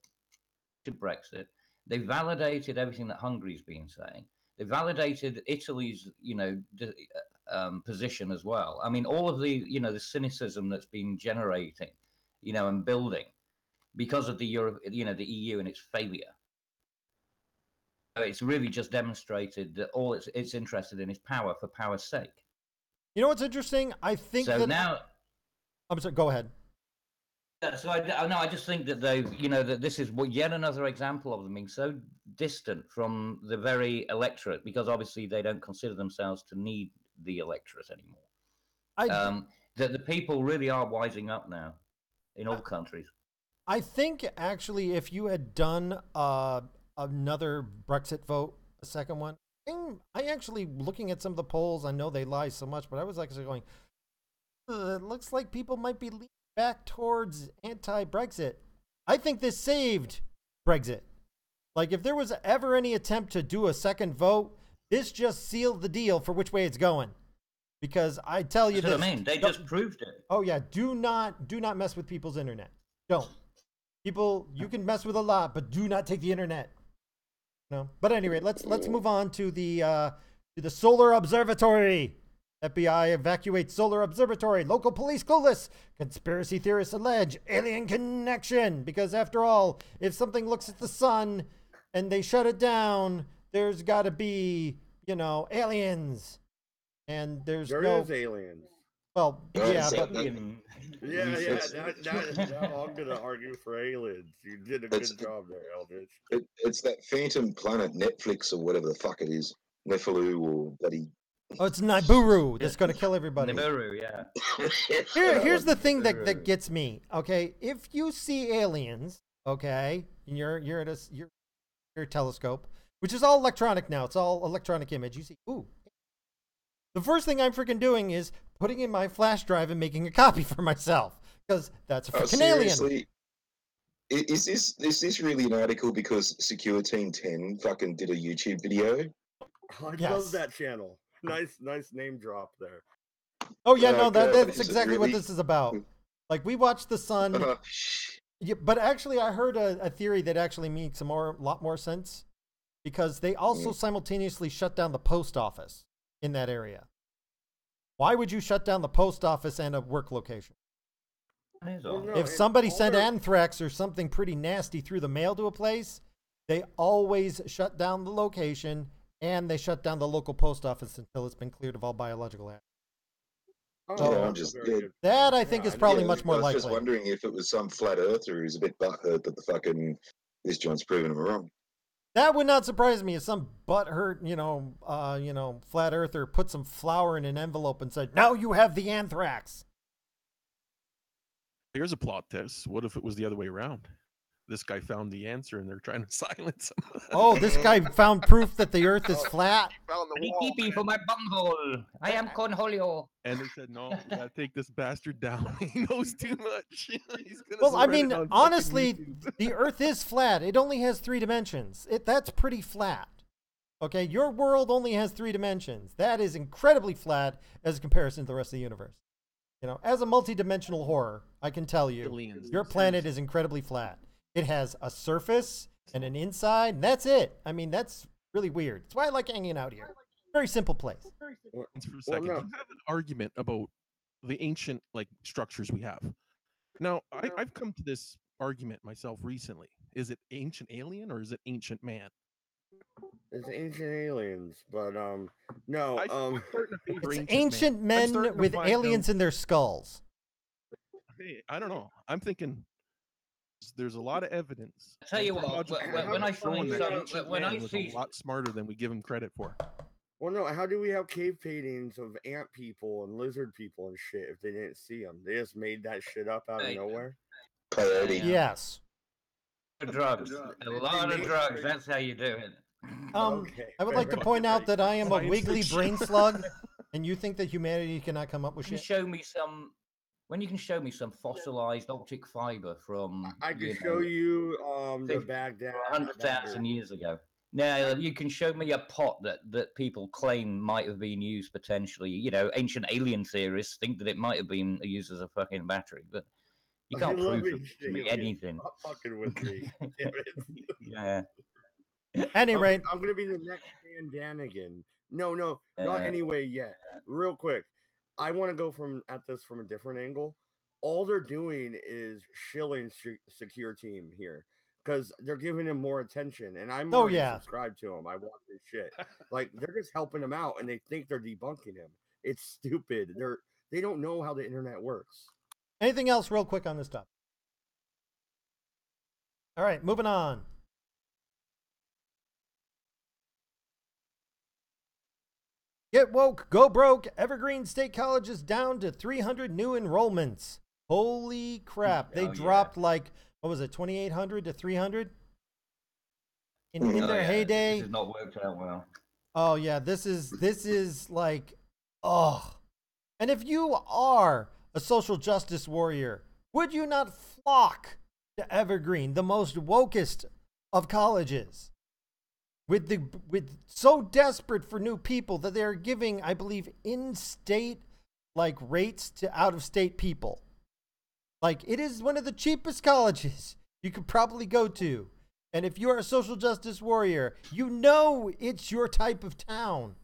They validated everything that Hungary's been saying. They validated Italy's, position as well. I mean, all of the, the cynicism that's been generating, and building because of the the EU and its failure. So it's really just demonstrated that all it's interested in is power for power's sake. you know what's interesting? I think So that now, I'm sorry. Go ahead. so I just think that they, that this is yet another example of them being so distant from the very electorate, because obviously they don't consider themselves to need the electorate anymore. That the people really are wising up now in all countries. I think actually, if you had done another Brexit vote, a second one, I actually looking at some of the polls. I know they lie so much, but I was actually going. It looks like people might be leaning back towards anti-Brexit. I think this saved Brexit. Like, if there was ever any attempt to do a second vote, this just sealed the deal for which way it's going. Because I tell you That's this, what I mean. They just proved it. oh yeah, do not mess with people's internet. Don't. People, you can mess with a lot, but do not take the internet. No. But anyway, let's move on to the Solar Observatory. FBI evacuates Solar Observatory. Local police clueless. Conspiracy theorists allege alien connection. Because after all, if something looks at the sun and they shut it down, there's got to be, aliens. And there is aliens. Well, yeah, but now I'm gonna argue for aliens. You did a good job there, Eldritch. It's that Phantom Planet Netflix or whatever the fuck it is, Nephilu or bloody. Oh, it's Nibiru that's going to kill everybody. Nibiru, yeah. Here's the thing that gets me. Okay, if you see aliens, okay, and you're at your telescope, which is all electronic now. It's all electronic image. You see, ooh. The first thing I'm freaking doing is putting in my flash drive and making a copy for myself because that's a freaking alien. Is this really an article because Secure Team 10 fucking did a YouTube video? I love that channel. Nice name drop there. Oh yeah, no, that's exactly what this is about. Like, we watch the sun. Yeah, but actually, I heard a theory that actually makes a lot more sense because they also simultaneously shut down the post office in that area. Why would you shut down the post office and a work location? If somebody sent anthrax or something pretty nasty through the mail to a place, they always shut down the location and they shut down the local post office until it's been cleared of all biological activity. That I think is probably much more likely. I was just wondering if it was some flat earther who's a bit butthurt that the fucking this joint's proving him wrong. That would not surprise me if some butthurt, flat earther put some flour in an envelope and said, "Now you have the anthrax." Here's a plot twist. What if it was the other way around? This guy found the answer and they're trying to silence him. Oh, this guy found proof that the earth is flat? Found the wall, for my bunghole. I am Cornholio. And they said, no, we gotta take this bastard down. He knows too much. Well, I mean, honestly, the earth is flat. It only has 3 dimensions. That's pretty flat. Okay, your world only has 3 dimensions. That is incredibly flat as a comparison to the rest of the universe. As a multi-dimensional horror, I can tell you, your planet is incredibly flat. It has a surface and an inside, and that's it. I mean, that's really weird. That's why I like hanging out here. Very simple place. For a second, you have an argument about the ancient structures we have. Now, I've come to this argument myself recently. Is it ancient alien or is it ancient man? It's ancient aliens, but no. It's ancient men with aliens in their skulls. Hey, I don't know. I'm thinking there's a lot of evidence. I tell you what, when I see a lot smarter than we give him credit for. Well, no. How do we have cave paintings of ant people and lizard people and shit if they didn't see them? They just made that shit up out of nowhere. Coyote. Yes. Drugs. A lot of drugs. That's how you do it. I would like to point out that I am a wiggly brain slug. And you think that humanity cannot come up with shit? Show me some. When you can show me some fossilized optic fiber from, I can show you the Baghdad 100,000 years ago. Now you can show me a pot that people claim might have been used potentially. You know, ancient alien theorists think that it might have been used as a fucking battery, but you can't prove to me anything. Stop fucking with me. Yeah. Anyway, I'm gonna be the next Dan Danigan. No, not anyway yet. Real quick, I want to go at this from a different angle. All they're doing is shilling Secure Team here because they're giving him more attention, and I'm already subscribed to him. I watch this shit. Like they're just helping him out, and they think they're debunking him. It's stupid. They don't know how the internet works. Anything else, real quick, on this topic? All right, moving on. Get woke, go broke. Evergreen State College is down to 300 new enrollments. Holy crap. They dropped like, what was it, 2,800 to 300? In their heyday. This has not worked out well. Oh, yeah. This is like, oh. And if you are a social justice warrior, would you not flock to Evergreen, the most wokest of colleges? With so desperate for new people that they're giving, I believe, in-state like rates to out-of-state people. Like, it is one of the cheapest colleges you could probably go to. And if you're a social justice warrior, you know it's your type of town.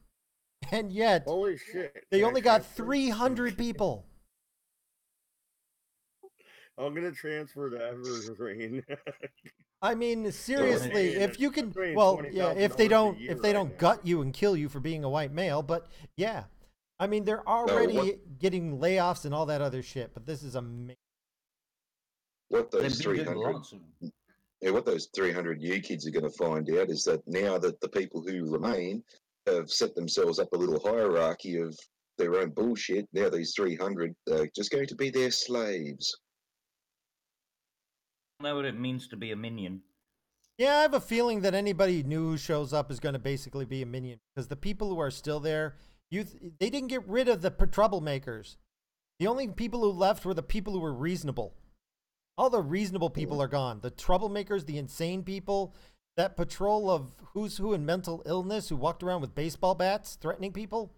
And yet, holy shit, they only got 300 people. I'm gonna transfer to Evergreen. I mean, seriously, if you can, well, yeah, if they don't gut you and kill you for being a white male, but yeah, I mean, they're already getting layoffs and all that other shit, but this is amazing. What those 300 new kids are going to find out is that now that the people who remain have set themselves up a little hierarchy of their own bullshit, now these 300 are just going to be their slaves. Know what it means to be a minion. Yeah, I have a feeling that anybody new who shows up is going to basically be a minion because the people who are still there, they didn't get rid of the troublemakers. The only people who left were the people who were reasonable. All the reasonable people are gone. The troublemakers, the insane people, that patrol of who's who in mental illness who walked around with baseball bats threatening people.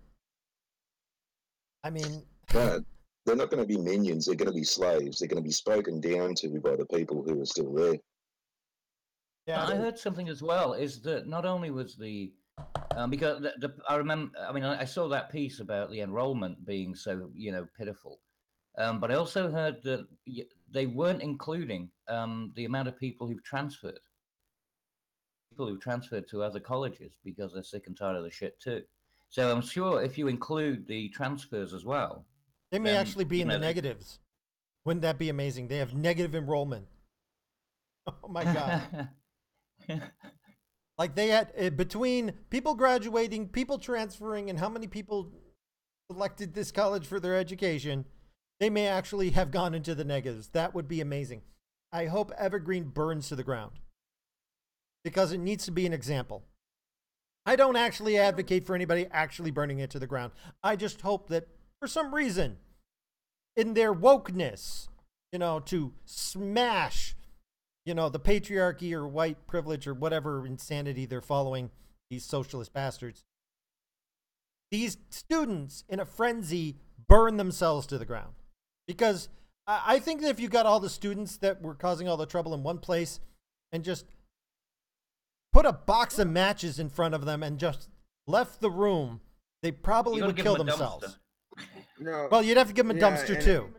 I mean... They're not going to be minions. They're going to be slaves. They're going to be spoken down to by the people who are still there. Yeah, I heard something as well. Is that not only was because I remember. I mean, I saw that piece about the enrollment being so pitiful, but I also heard that they weren't including the amount of people who've transferred. People who've transferred to other colleges because they're sick and tired of the shit too. So I'm sure if you include the transfers as well. They may actually be in the negatives. Wouldn't that be amazing? They have negative enrollment. Oh my God. Like they had, between people graduating, people transferring, and how many people selected this college for their education, they may actually have gone into the negatives. That would be amazing. I hope Evergreen burns to the ground because it needs to be an example. I don't actually advocate for anybody actually burning it to the ground. I just hope that for some reason, in their wokeness, to smash, the patriarchy or white privilege or whatever insanity they're following, these socialist bastards, these students in a frenzy burn themselves to the ground. Because I think that if you got all the students that were causing all the trouble in one place and just put a box of matches in front of them and just left the room, they probably would kill themselves. No. Well, you'd have to give them a dumpster too.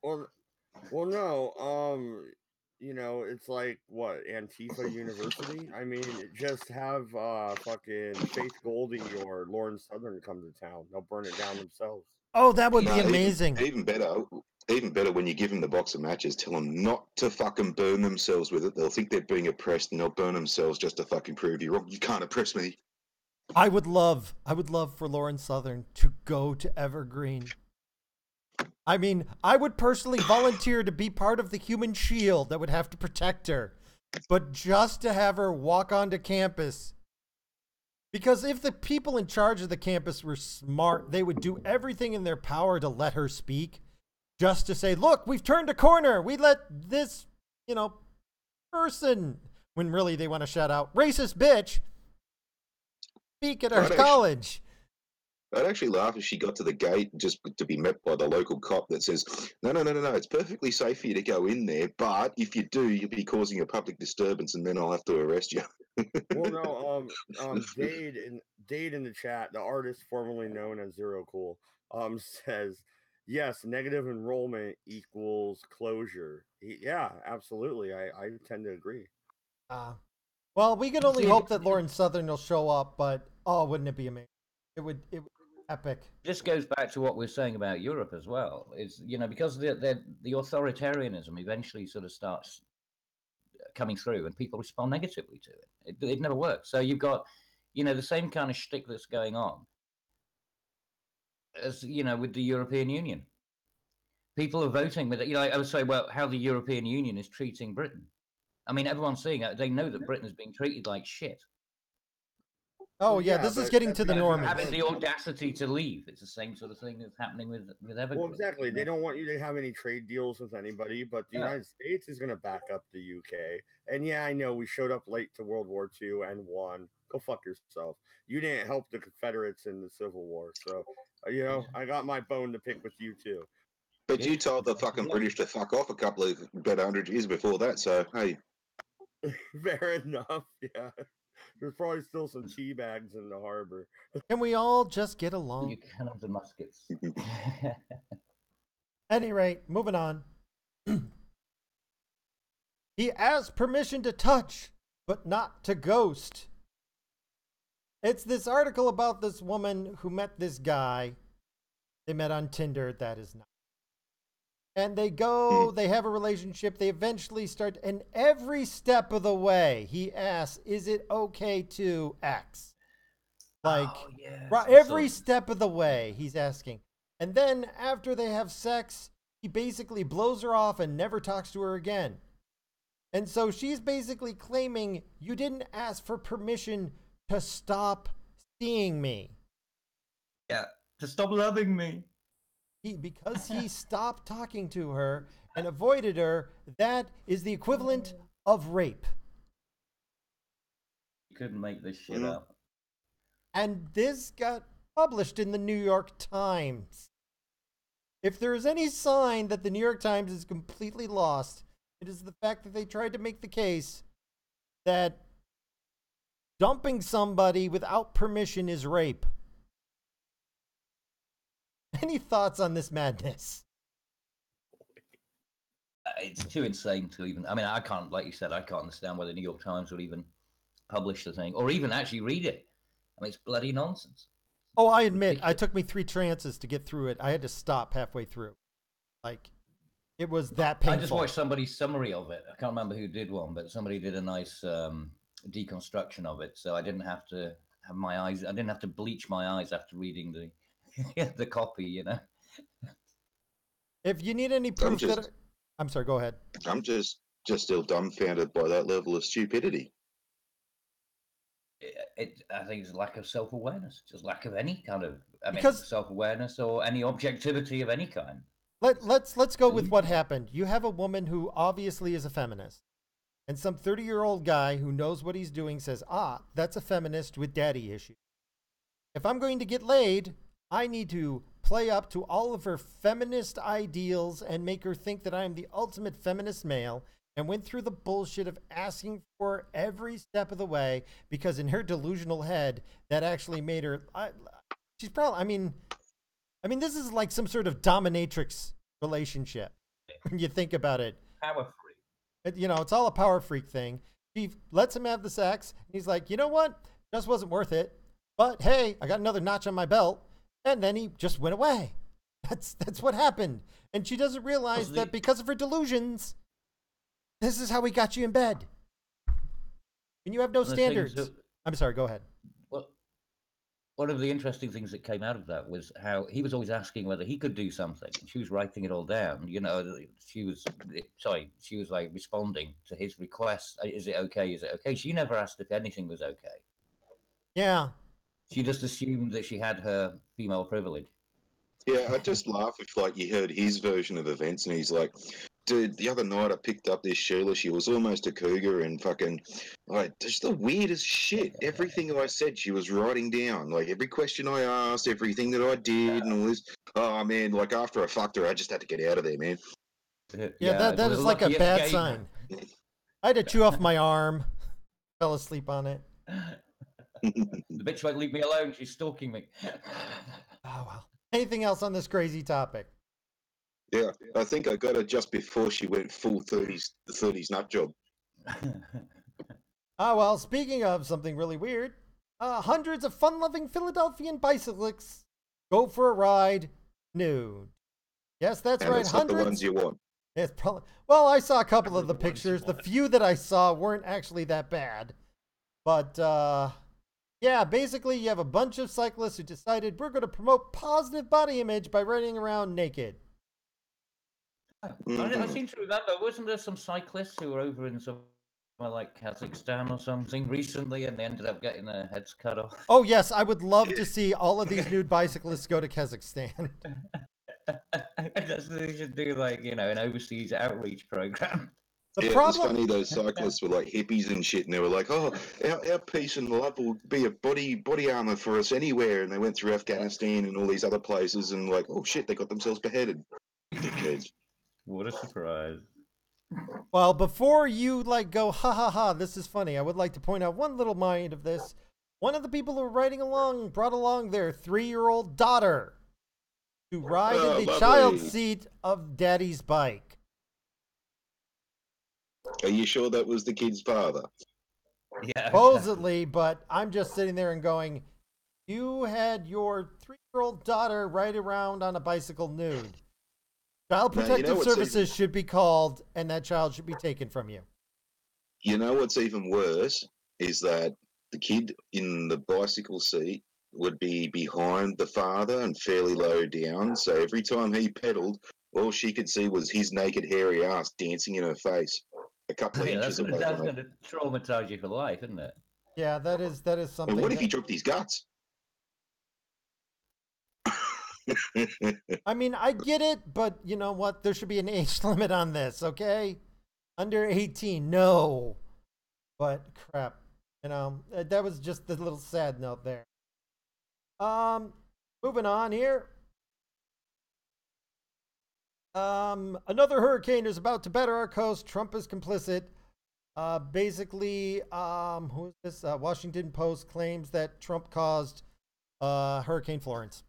Well, no. It's like what, Antifa University? I mean, just have fucking Faith Goldie or Lauren Southern come to town. They'll burn it down themselves. Oh, that would be amazing. Even better when you give them the box of matches, tell them not to fucking burn themselves with it. They'll think they're being oppressed and they'll burn themselves just to fucking prove you wrong. You can't oppress me. I would love for Lauren Southern to go to Evergreen. I mean, I would personally volunteer to be part of the human shield that would have to protect her. But just to have her walk onto campus, Because if the people in charge of the campus were smart, they would do everything in their power to let her speak, just to say, look, we've turned a corner. We let this, person, when really they want to shout out, racist bitch, speak at our college. I'd actually laugh if she got to the gate just to be met by the local cop that says, no, it's perfectly safe for you to go in there, but if you do, you'll be causing a public disturbance and then I'll have to arrest you. Well, no, Dade in the chat, the artist formerly known as Zero Cool, says, yes, negative enrollment equals closure. Yeah, absolutely. I tend to agree. Well, we can only hope that Lauren Southern will show up, but wouldn't it be amazing? It would be epic. This goes back to what we're saying about Europe as well. Is because the authoritarianism eventually sort of starts coming through, and people respond negatively to it. It never works. So you've got the same kind of shtick that's going on as with the European Union. People are voting with it. I would say, well, how the European Union is treating Britain. I mean, everyone's seeing it. They know that Britain is being treated like shit. Oh, yeah, this is getting to the normies. Having the audacity to leave. It's the same sort of thing that's happening with Evergreen. Well, exactly. They don't want you to have any trade deals with anybody, but the United States is going to back up the UK. And yeah, I know we showed up late to World War II and won. Go fuck yourself. You didn't help the Confederates in the Civil War. So, I got my bone to pick with you, too. But you told the fucking British to fuck off a couple of about 100 years before that, so hey. Fair enough, yeah. There's probably still some tea bags in the harbor. Can we all just get along? You cannons and muskets. Any rate, moving on. He asked permission to touch, but not to ghost. It's this article about this woman who met this guy. They met on Tinder. That is not. And they go, they have a relationship. They eventually start, and every step of the way, he asks, is it okay to X? Like, every step of the way, he's asking. And then after they have sex, he basically blows her off and never talks to her again. And so she's basically claiming, you didn't ask for permission to stop seeing me. Yeah, to stop loving me. Because he stopped talking to her and avoided her, that is the equivalent of rape. You couldn't make this shit up. And this got published in the New York Times. If there is any sign that the New York Times is completely lost, it is the fact that they tried to make the case that dumping somebody without permission is rape. Any thoughts on this madness? It's too insane to even. I mean, I can't, like you said, I can't understand why the New York Times would even publish the thing or even actually read it. I mean, it's bloody nonsense. Oh, I admit, it took me 3 trances to get through it. I had to stop halfway through. Like, it was that painful. I just watched somebody's summary of it. I can't remember who did one, but somebody did a nice deconstruction of it, so I didn't have to have my eyes. I didn't have to bleach my eyes after reading the copy. If you need any proof I'm sorry, go ahead. I'm just still dumbfounded by that level of stupidity. I think it's lack of self-awareness, just lack of any kind of self-awareness or any objectivity of any kind. Let's go with what happened. You have a woman who obviously is a feminist, and some 30-year-old guy who knows what he's doing says, that's a feminist with daddy issues. If I'm going to get laid, I need to play up to all of her feminist ideals and make her think that I am the ultimate feminist male, and went through the bullshit of asking for every step of the way, because in her delusional head, that actually made her, she's probably, I mean, this is like some sort of dominatrix relationship when you think about it. Power freak. It's all a power freak thing. She lets him have the sex, and he's like, you know what? Just wasn't worth it. But hey, I got another notch on my belt. And then he just went away. That's what happened. And she doesn't realize that because of her delusions, this is how we got you in bed. And you have no standards. I'm sorry, go ahead. Well, one of the interesting things that came out of that was how he was always asking whether he could do something. And she was writing it all down. She was like responding to his request. Is it okay? Is it okay? She never asked if anything was okay. Yeah. She just assumed that she had her female privilege. Yeah, I just laugh if like you heard his version of events, and he's like, "Dude, the other night I picked up this Sheila. She was almost a cougar, and fucking like just the weirdest shit. Everything I said, she was writing down. Like every question I asked, everything that I did, and all this. Oh man, like after I fucked her, I just had to get out of there, man. Yeah, that is like a bad sign. I had to chew off my arm. Fell asleep on it. The bitch won't leave me alone. She's stalking me. Oh, well. Anything else on this crazy topic? Yeah, I think I got her just before she went full 30s nut job. Well, speaking of something really weird, hundreds of fun-loving Philadelphian bicyclists go for a ride nude. Yes, that's and right. it's Hundreds. not the ones you want. It's probably, well, I saw a couple of the pictures. The few that I saw weren't actually that bad. But, yeah, basically you have a bunch of cyclists who decided we're going to promote positive body image by riding around naked. I seem to remember, wasn't there some cyclists who were over in somewhere like Kazakhstan or something recently, and they ended up getting their heads cut off? Oh, yes, I would love to see all of these nude bicyclists go to Kazakhstan. That's what they should do, like, you know, an overseas outreach program. It's funny, those cyclists were like hippies and shit, and they were like, oh, our peace and love will be a body armor for us anywhere. And they went through Afghanistan and all these other places, and like, oh shit, they got themselves beheaded. Dickheads. What a surprise. Well, before you like go, ha ha ha, this is funny, I would like to point out one little mind of this. One of the people who were riding along brought along their 3-year-old daughter to ride in the child seat of daddy's bike. Are you sure that was the kid's father? Yeah. Supposedly, but I'm just sitting there and going, you had your 3-year-old daughter ride around on a bicycle nude. Child Protective Services should be called, and that child should be taken from you. You know what's even worse is that the kid in the bicycle seat would be behind the father and fairly low down, so every time he pedaled, all she could see was his naked, hairy ass dancing in her face. A couple of inches away. That's going to traumatize you for life, isn't it? Yeah, that is something. And what if he dropped his guts? I mean, I get it, but you know what? There should be an age limit on this, okay? Under 18, no. But crap, you know, that was just the little sad note there. Moving on here. Another hurricane is about to batter our coast. Trump is complicit. Basically, who is this? Washington Post claims that Trump caused Hurricane Florence.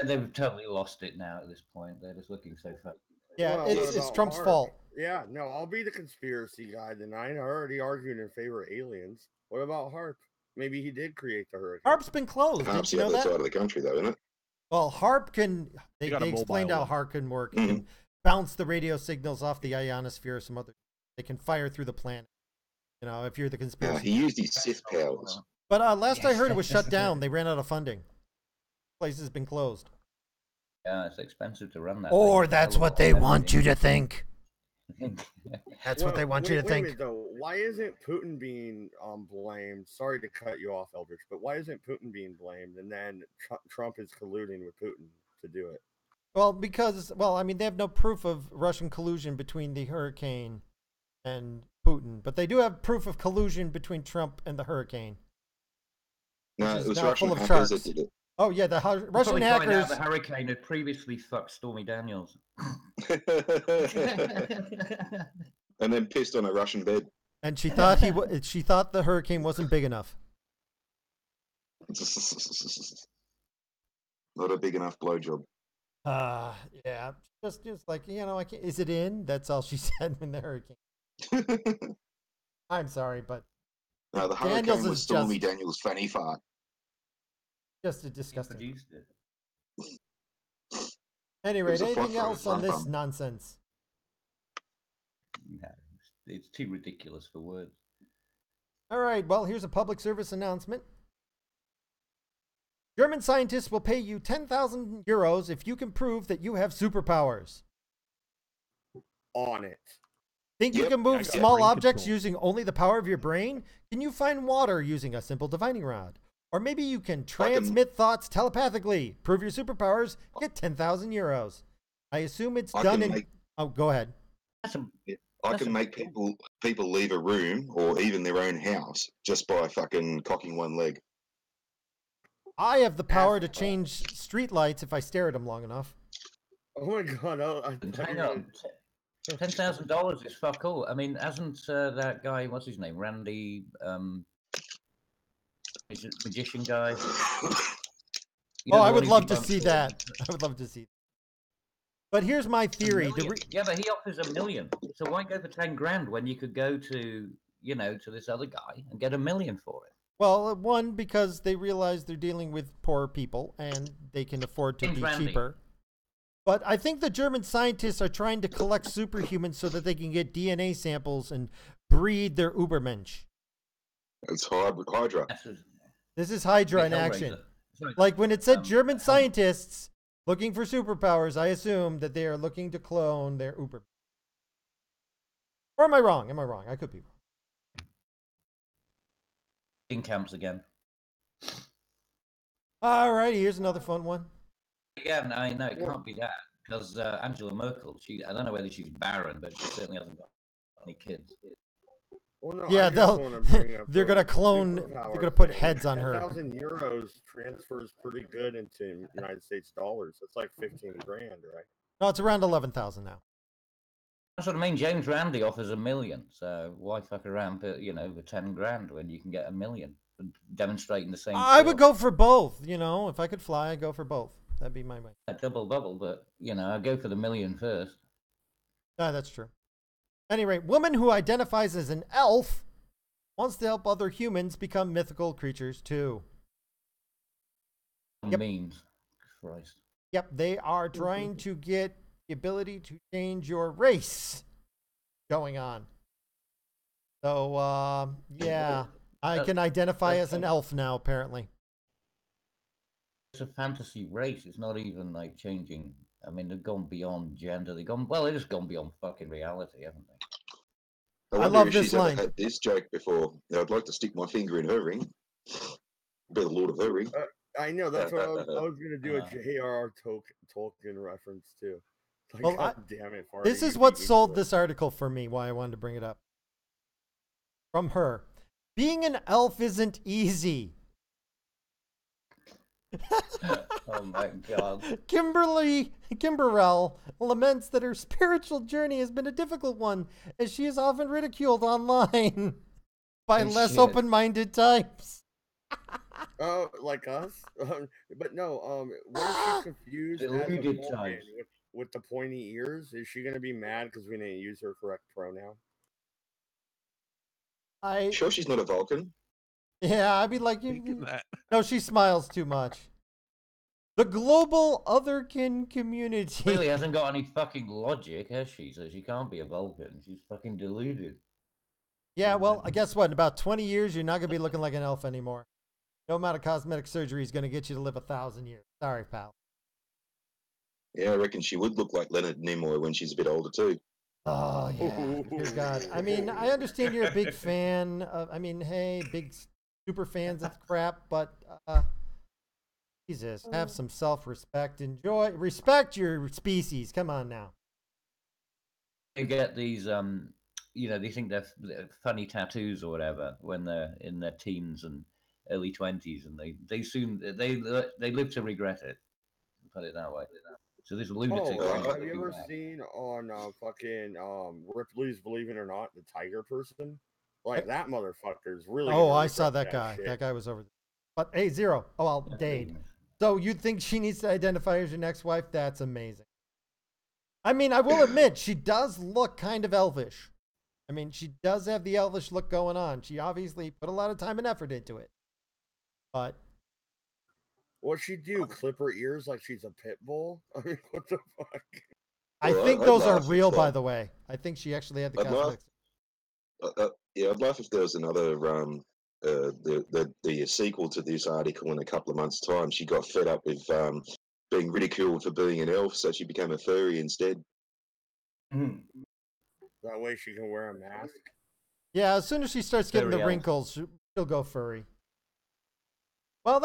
They've totally lost it now at this point. They're just looking so far. Yeah, well, it's Trump's fault. Yeah, no, I'll be the conspiracy guy then. I already argued in favor of aliens. What about HARP? Maybe he did create the hurricane. HARP's been closed. HARP's Did you know the other that? side of the country, though, isn't it? Well, HARP can. They explained how HARP can work. It can bounce the radio signals off the ionosphere or some other. They can fire through the planet. You know, if you're the conspiracy. He used his Sith powers. But last I heard, it was shut down. They ran out of funding. Place has been closed. Yeah, it's expensive to run that. Or that's what they want you to think. That's what they want you to think. Wait a minute, though. Why isn't Putin being blamed? Sorry to cut you off, Eldritch, but why isn't Putin being blamed? And then Trump is colluding with Putin to do it. Well, because, I mean, they have no proof of Russian collusion between the hurricane and Putin, but they do have proof of collusion between Trump and the hurricane. No, it was Russian hackers that did it. Oh yeah, the Russian hackers. The hurricane had previously fucked Stormy Daniels, and then pissed on a Russian bed. And she thought she thought the hurricane wasn't big enough. Not a big enough blowjob. Yeah, just like, you know, I can't. Is it in? That's all she said in the hurricane. I'm sorry, but no, the hurricane was Stormy Daniels' fanny fart. Just a disgusting. Anyway, anything else on this nonsense? No, it's too ridiculous for words. All right, well, here's a public service announcement. German scientists will pay you 10,000 euros if you can prove that you have superpowers. On it. Think you can move small objects using only the power of your brain? Can you find water using a simple divining rod? Or maybe you can transmit thoughts telepathically. Prove your superpowers, get 10,000 euros. I assume it's done in... Oh, go ahead. I can make people leave a room or even their own house just by fucking cocking one leg. I have the power to change streetlights if I stare at them long enough. Oh my god! Hang on. $10,000 is fuck all. I mean, hasn't that guy? What's his name? Randy, is it magician guy? I would love to see that. I would love to see that. But here's my theory. Yeah, but he offers $1 million. So why go for 10 grand when you could go to, to this other guy and get $1 million for it? Well, one, because they realize they're dealing with poor people and they can afford to be cheaper. But I think the German scientists are trying to collect superhumans so that they can get DNA samples and breed their Ubermensch. It's Hydra. This is Hydra in action. Like when it said German scientists looking for superpowers, I assume that they are looking to clone their Uber. Or am I wrong? Am I wrong? I could be wrong. In camps again. All right, here's another fun one. Again, I know it can't be that because Angela Merkel. I don't know whether she's barren, but she certainly hasn't got any kids. Well, no, yeah, they're gonna clone. They're gonna put heads on her. 1,000 euros transfers pretty good into United States dollars. It's like 15 grand, right? No, it's around 11,000 now. That's what I mean. James Randi offers $1 million, so why fuck around? With 10 grand when you can get $1 million for demonstrating the same. I would go for both. If I could fly, I'd go for both. That'd be my way. Double bubble, but I'd go for the $1 million first. Ah, that's true. Anyway, woman who identifies as an elf wants to help other humans become mythical creatures too. Yep. Means, Christ. Yep, they are trying to get the ability to change your race going on. So, yeah, I can identify as an elf now, apparently. It's a fantasy race. It's not even like changing. I mean, they've gone beyond gender. They've just gone beyond fucking reality, haven't they? I love this line. I've had this joke before. I'd like to stick my finger in her ring. Be the Lord of her ring. I know, that's what I was going to do, a J.R.R. Tolkien reference, too. Like, well, God damn it, Farley, this is what sold this article for me, why I wanted to bring it up. From her. Being an elf isn't easy. Oh my god. Kimberell laments that her spiritual journey has been a difficult one, as she is often ridiculed online by less open-minded types. Oh, like us? But no, what if she's confused with the pointy ears? Is she going to be mad because we didn't use her correct pronoun? Sure she's not a Vulcan? Yeah, I'd be like, no, she smiles too much. The global otherkin community really hasn't got any fucking logic, has she? So she can't be a Vulcan. She's fucking deluded. Yeah, well, guess what? In about 20 years, you're not going to be looking like an elf anymore. No amount of cosmetic surgery is going to get you to live 1,000 years. Sorry, pal. Yeah, I reckon she would look like Leonard Nimoy when she's a bit older, too. Oh, yeah. Dear God. I mean, I understand you're a big fan of, hey, big super fans of crap, but Jesus, have some self-respect. Respect your species. Come on now. You get these, they think they're funny tattoos or whatever when they're in their teens and early 20s, and they live to regret it. Put it that way. So this lunatic. Have you ever seen on fucking Ripley's Believe It or Not, the tiger person? Like, that motherfucker's really. Oh, I saw that guy. That guy was over there. But hey, Zero. Oh, well, Dade. So you think she needs to identify as your next wife? That's amazing. I mean, I will admit, she does look kind of elvish. I mean, she does have the elvish look going on. She obviously put a lot of time and effort into it. But what'd she do? Clip her ears like she's a pit bull? I mean, what the fuck? I think those are real, by the way. I think she actually had the cosmetics. Yeah, I'd laugh if there was another the sequel to this article in a couple of months' time. She got fed up with being ridiculed for being an elf, so she became a furry instead. Mm. That way she can wear a mask. Yeah, as soon as she starts getting the wrinkles, she'll go furry. Well,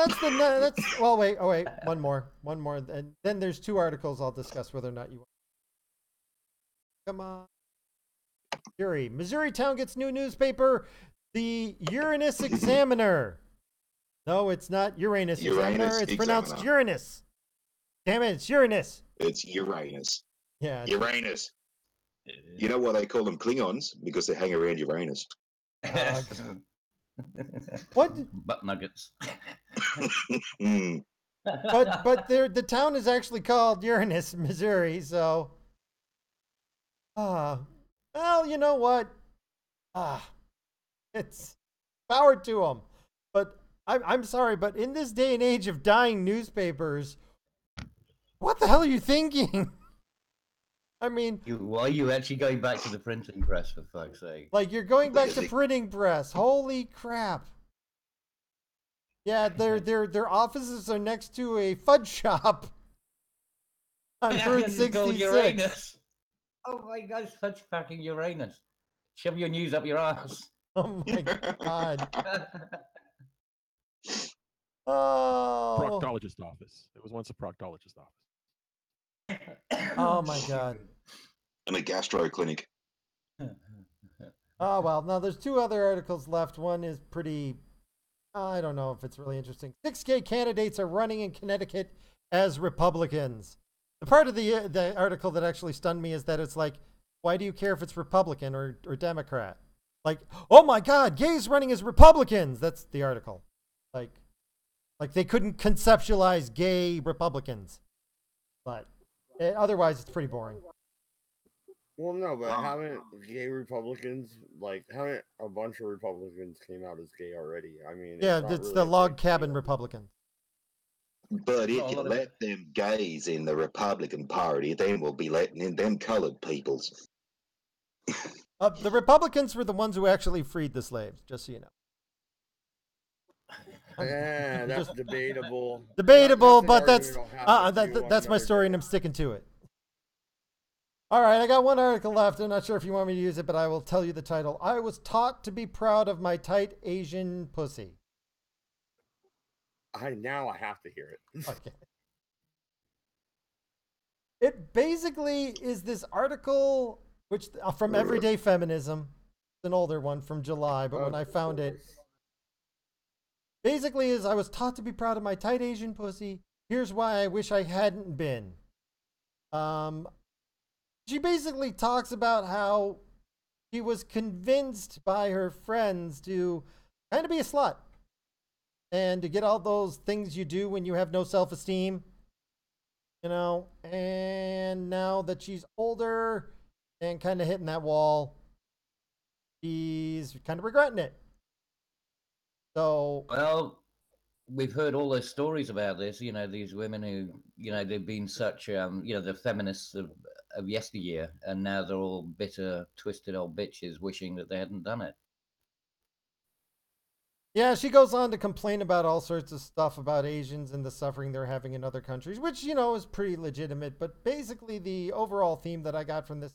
well, wait, one more, and then there's 2 articles I'll discuss whether or not you want. Come on. Missouri town gets new newspaper, the Uranus Examiner. No, it's not Uranus Examiner. It's pronounced Uranus. Damn it, it's Uranus. It's Uranus. Yeah. Uranus. You know why they call them Klingons? Because they hang around Uranus. What? Butt nuggets. But the town is actually called Uranus, Missouri. So, well, you know what? It's power to them. But I'm sorry, but in this day and age of dying newspapers, what the hell are you thinking? I mean, why are you actually going back to the printing press, for fuck's sake? Like, you're going back to printing press. Holy crap. Yeah, their offices are next to a fudge shop on Route 66. Oh my God, fudge packing Uranus. Shove your news up your ass. Oh my God. Oh. Proctologist office. It was once a proctologist office. Oh my God. And a gastro clinic. Oh, well, now there's 2 other articles left. One is pretty, I don't know if it's really interesting. 6 gay candidates are running in Connecticut as Republicans. The part of the article that actually stunned me is that it's like, why do you care if it's Republican or Democrat? Like, oh my God, gays running as Republicans. That's the article. Like they couldn't conceptualize gay Republicans. But otherwise, it's pretty boring. Well, no, but haven't gay Republicans, haven't a bunch of Republicans came out as gay already? I mean, yeah, it's really the log cabin Republican. But if you let them gays in the Republican Party, then we'll be letting in them colored peoples. The Republicans were the ones who actually freed the slaves, just so you know. Yeah, that's debatable. Debatable, but that's my story, and I'm sticking to it. All right, I got 1 article left. I'm not sure if you want me to use it, but I will tell you the title. I was taught to be proud of my tight Asian pussy. Now I have to hear it. Okay. It basically is this article, which from Everyday Feminism. It's an older one from July, but when I found it, basically is I was taught to be proud of my tight Asian pussy. Here's why I wish I hadn't been. She basically talks about how she was convinced by her friends to kind of be a slut and to get all those things you do when you have no self-esteem, you know, and now that she's older and kind of hitting that wall, she's kind of regretting it. So, well, we've heard all those stories about this, you know, these women who, you know, they've been such, you know, the feminists of yesteryear, and now they're all bitter, twisted old bitches wishing that they hadn't done it. Yeah, she goes on to complain about all sorts of stuff about Asians and the suffering they're having in other countries, which, you know, is pretty legitimate. But basically, the overall theme that I got from this,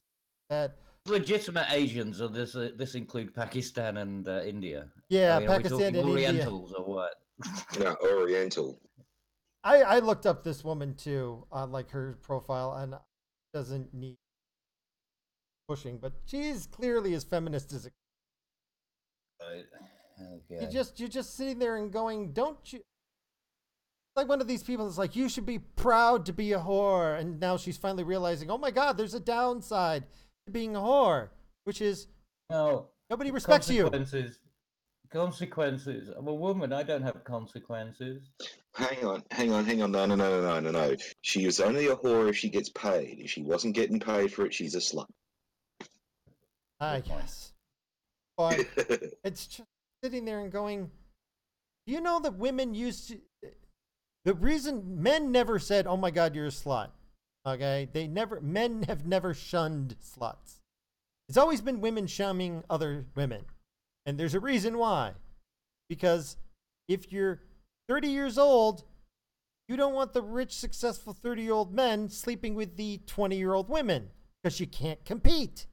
that legitimate Asians, or this include Pakistan and India? Yeah, I mean, Pakistan and Orientals India. Or what? No, Oriental. I looked up this woman too on like her profile, and doesn't need pushing, but she's clearly as feminist as it. Okay. You're just sitting there and going, don't you? Like one of these people is like, you should be proud to be a whore, and now she's finally realizing, oh my God, there's a downside to being a whore, which is nobody respects you. Consequences. I'm a woman. I don't have consequences. Hang on. No. She is only a whore if she gets paid. If she wasn't getting paid for it, she's a slut. I guess. But it's just sitting there and going, you know that women used to, the reason men never said, oh my God, you're a slut. Okay? Men have never shunned sluts. It's always been women shunning other women. And there's a reason why. Because if you're 30 years old, you don't want the rich, successful 30-year-old men sleeping with the 20-year-old women because you can't compete.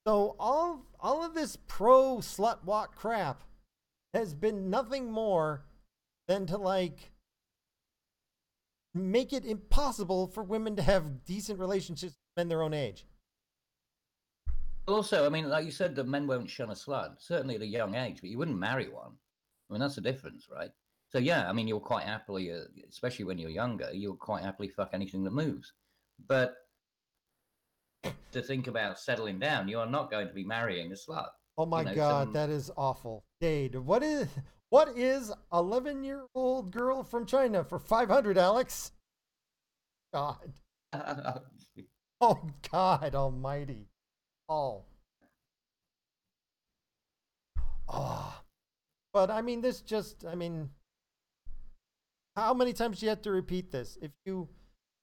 So all of this pro slut walk crap has been nothing more than to like make it impossible for women to have decent relationships with men their own age. Also, I mean, like you said, that men won't shun a slut, certainly at a young age, but you wouldn't marry one. I mean, that's the difference, right? So, yeah, I mean, you'll quite happily, especially when you're younger, you'll quite happily fuck anything that moves. But to think about settling down, you are not going to be marrying a slut. Oh my God, that is awful. Dade, what is 11-year-old girl from China for 500, Alex? God. Oh God almighty. Oh. But I mean, how many times do you have to repeat this?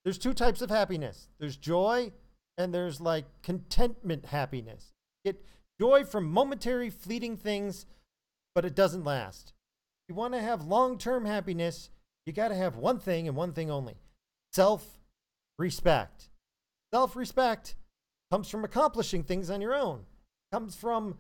There's two types of happiness. There's joy and there's like contentment happiness. Get joy from momentary fleeting things, but it doesn't last. If you want to have long-term happiness, you got to have one thing and one thing only. Self-respect. Self-respect comes from accomplishing things on your own. Comes from,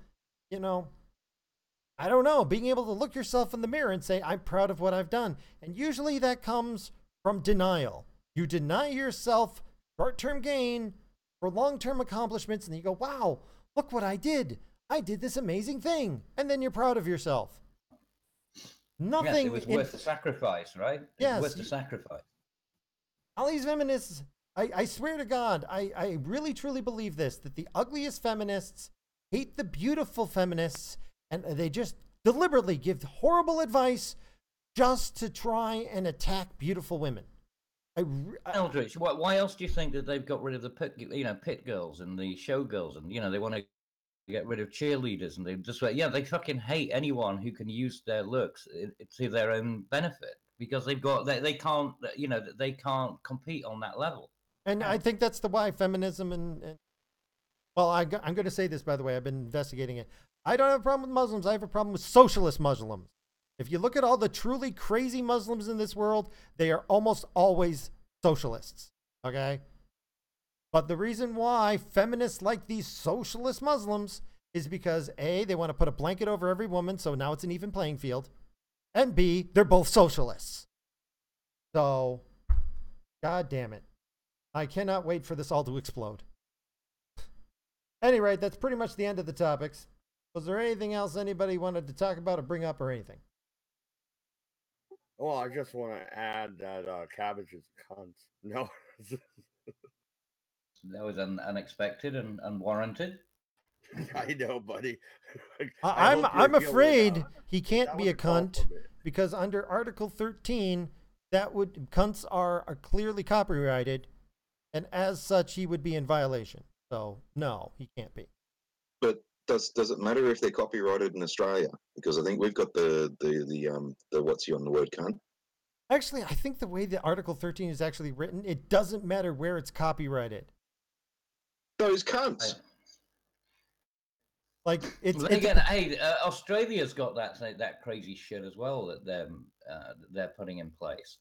I don't know, being able to look yourself in the mirror and say, I'm proud of what I've done. And usually that comes from denial. You deny yourself short-term gain for long-term accomplishments, and you go, wow, look what I did. I did this amazing thing. And then you're proud of yourself. Nothing. Yes, it was worth the sacrifice, right? Yes. Worth the sacrifice. All these feminists, I swear to God, I really truly believe this, that the ugliest feminists hate the beautiful feminists, and they just deliberately give horrible advice just to try and attack beautiful women. Eldritch, why else do you think that they've got rid of the pit girls and the show girls, and they want to get rid of cheerleaders, and they fucking hate anyone who can use their looks to their own benefit, because they can't compete on that level. And I think that's why feminism and well, I'm going to say this, by the way, I've been investigating it. I don't have a problem with Muslims. I have a problem with socialist Muslims. If you look at all the truly crazy Muslims in this world, they are almost always socialists. Okay? But the reason why feminists like these socialist Muslims is because A, they want to put a blanket over every woman, so now it's an even playing field. And B, they're both socialists. So, God damn it. I cannot wait for this all to explode. At any rate, that's pretty much the end of the topics. Was there anything else anybody wanted to talk about or bring up or anything? Well, I just want to add that Cabbage is a cunt. No. That was unexpected and unwarranted. I know, buddy. I'm afraid he can't be a cunt because under Article 13, cunts are clearly copyrighted, and as such, he would be in violation. So no, he can't be. But does it matter if they're copyrighted in Australia? Because I think we've got the what's on the word cunt. Actually, I think the way the Article 13 is actually written, it doesn't matter where it's copyrighted. Those cunts. Like Australia's got that crazy shit as well that they're putting in place.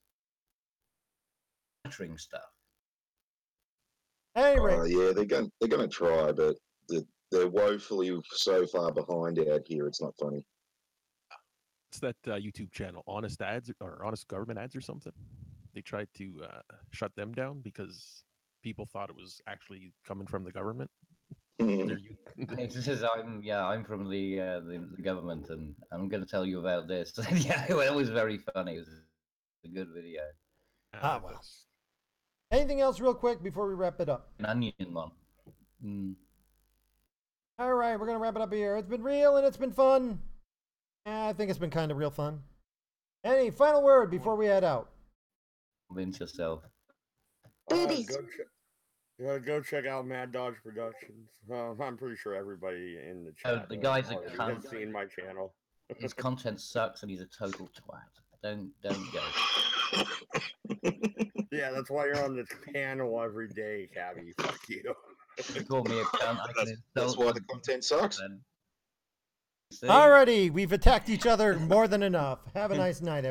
Monitoring stuff. Anyway. Yeah, they're going to try, but they're woefully so far behind out here. It's not funny. It's that YouTube channel, Honest Ads or Honest Government Ads or something. They tried to shut them down because people thought it was actually coming from the government. I'm from the government, and I'm going to tell you about this. Yeah, it was very funny. It was a good video. Well. Anything else real quick before we wrap it up? An onion one. All right, we're going to wrap it up here. It's been real and it's been fun. I think it's been kind of real fun. Any final word before we head out? Convince yourself. Go check out Mad Dodge Productions. I'm pretty sure everybody in the chat the guy's a cunt. has seen my channel. His content sucks and he's a total twat. Don't go. Yeah, that's why you're on this panel every day, Cabby. Fuck you. You call me a cunt. That's why the content sucks. Alrighty, we've attacked each other more than enough. Have a nice night, everybody.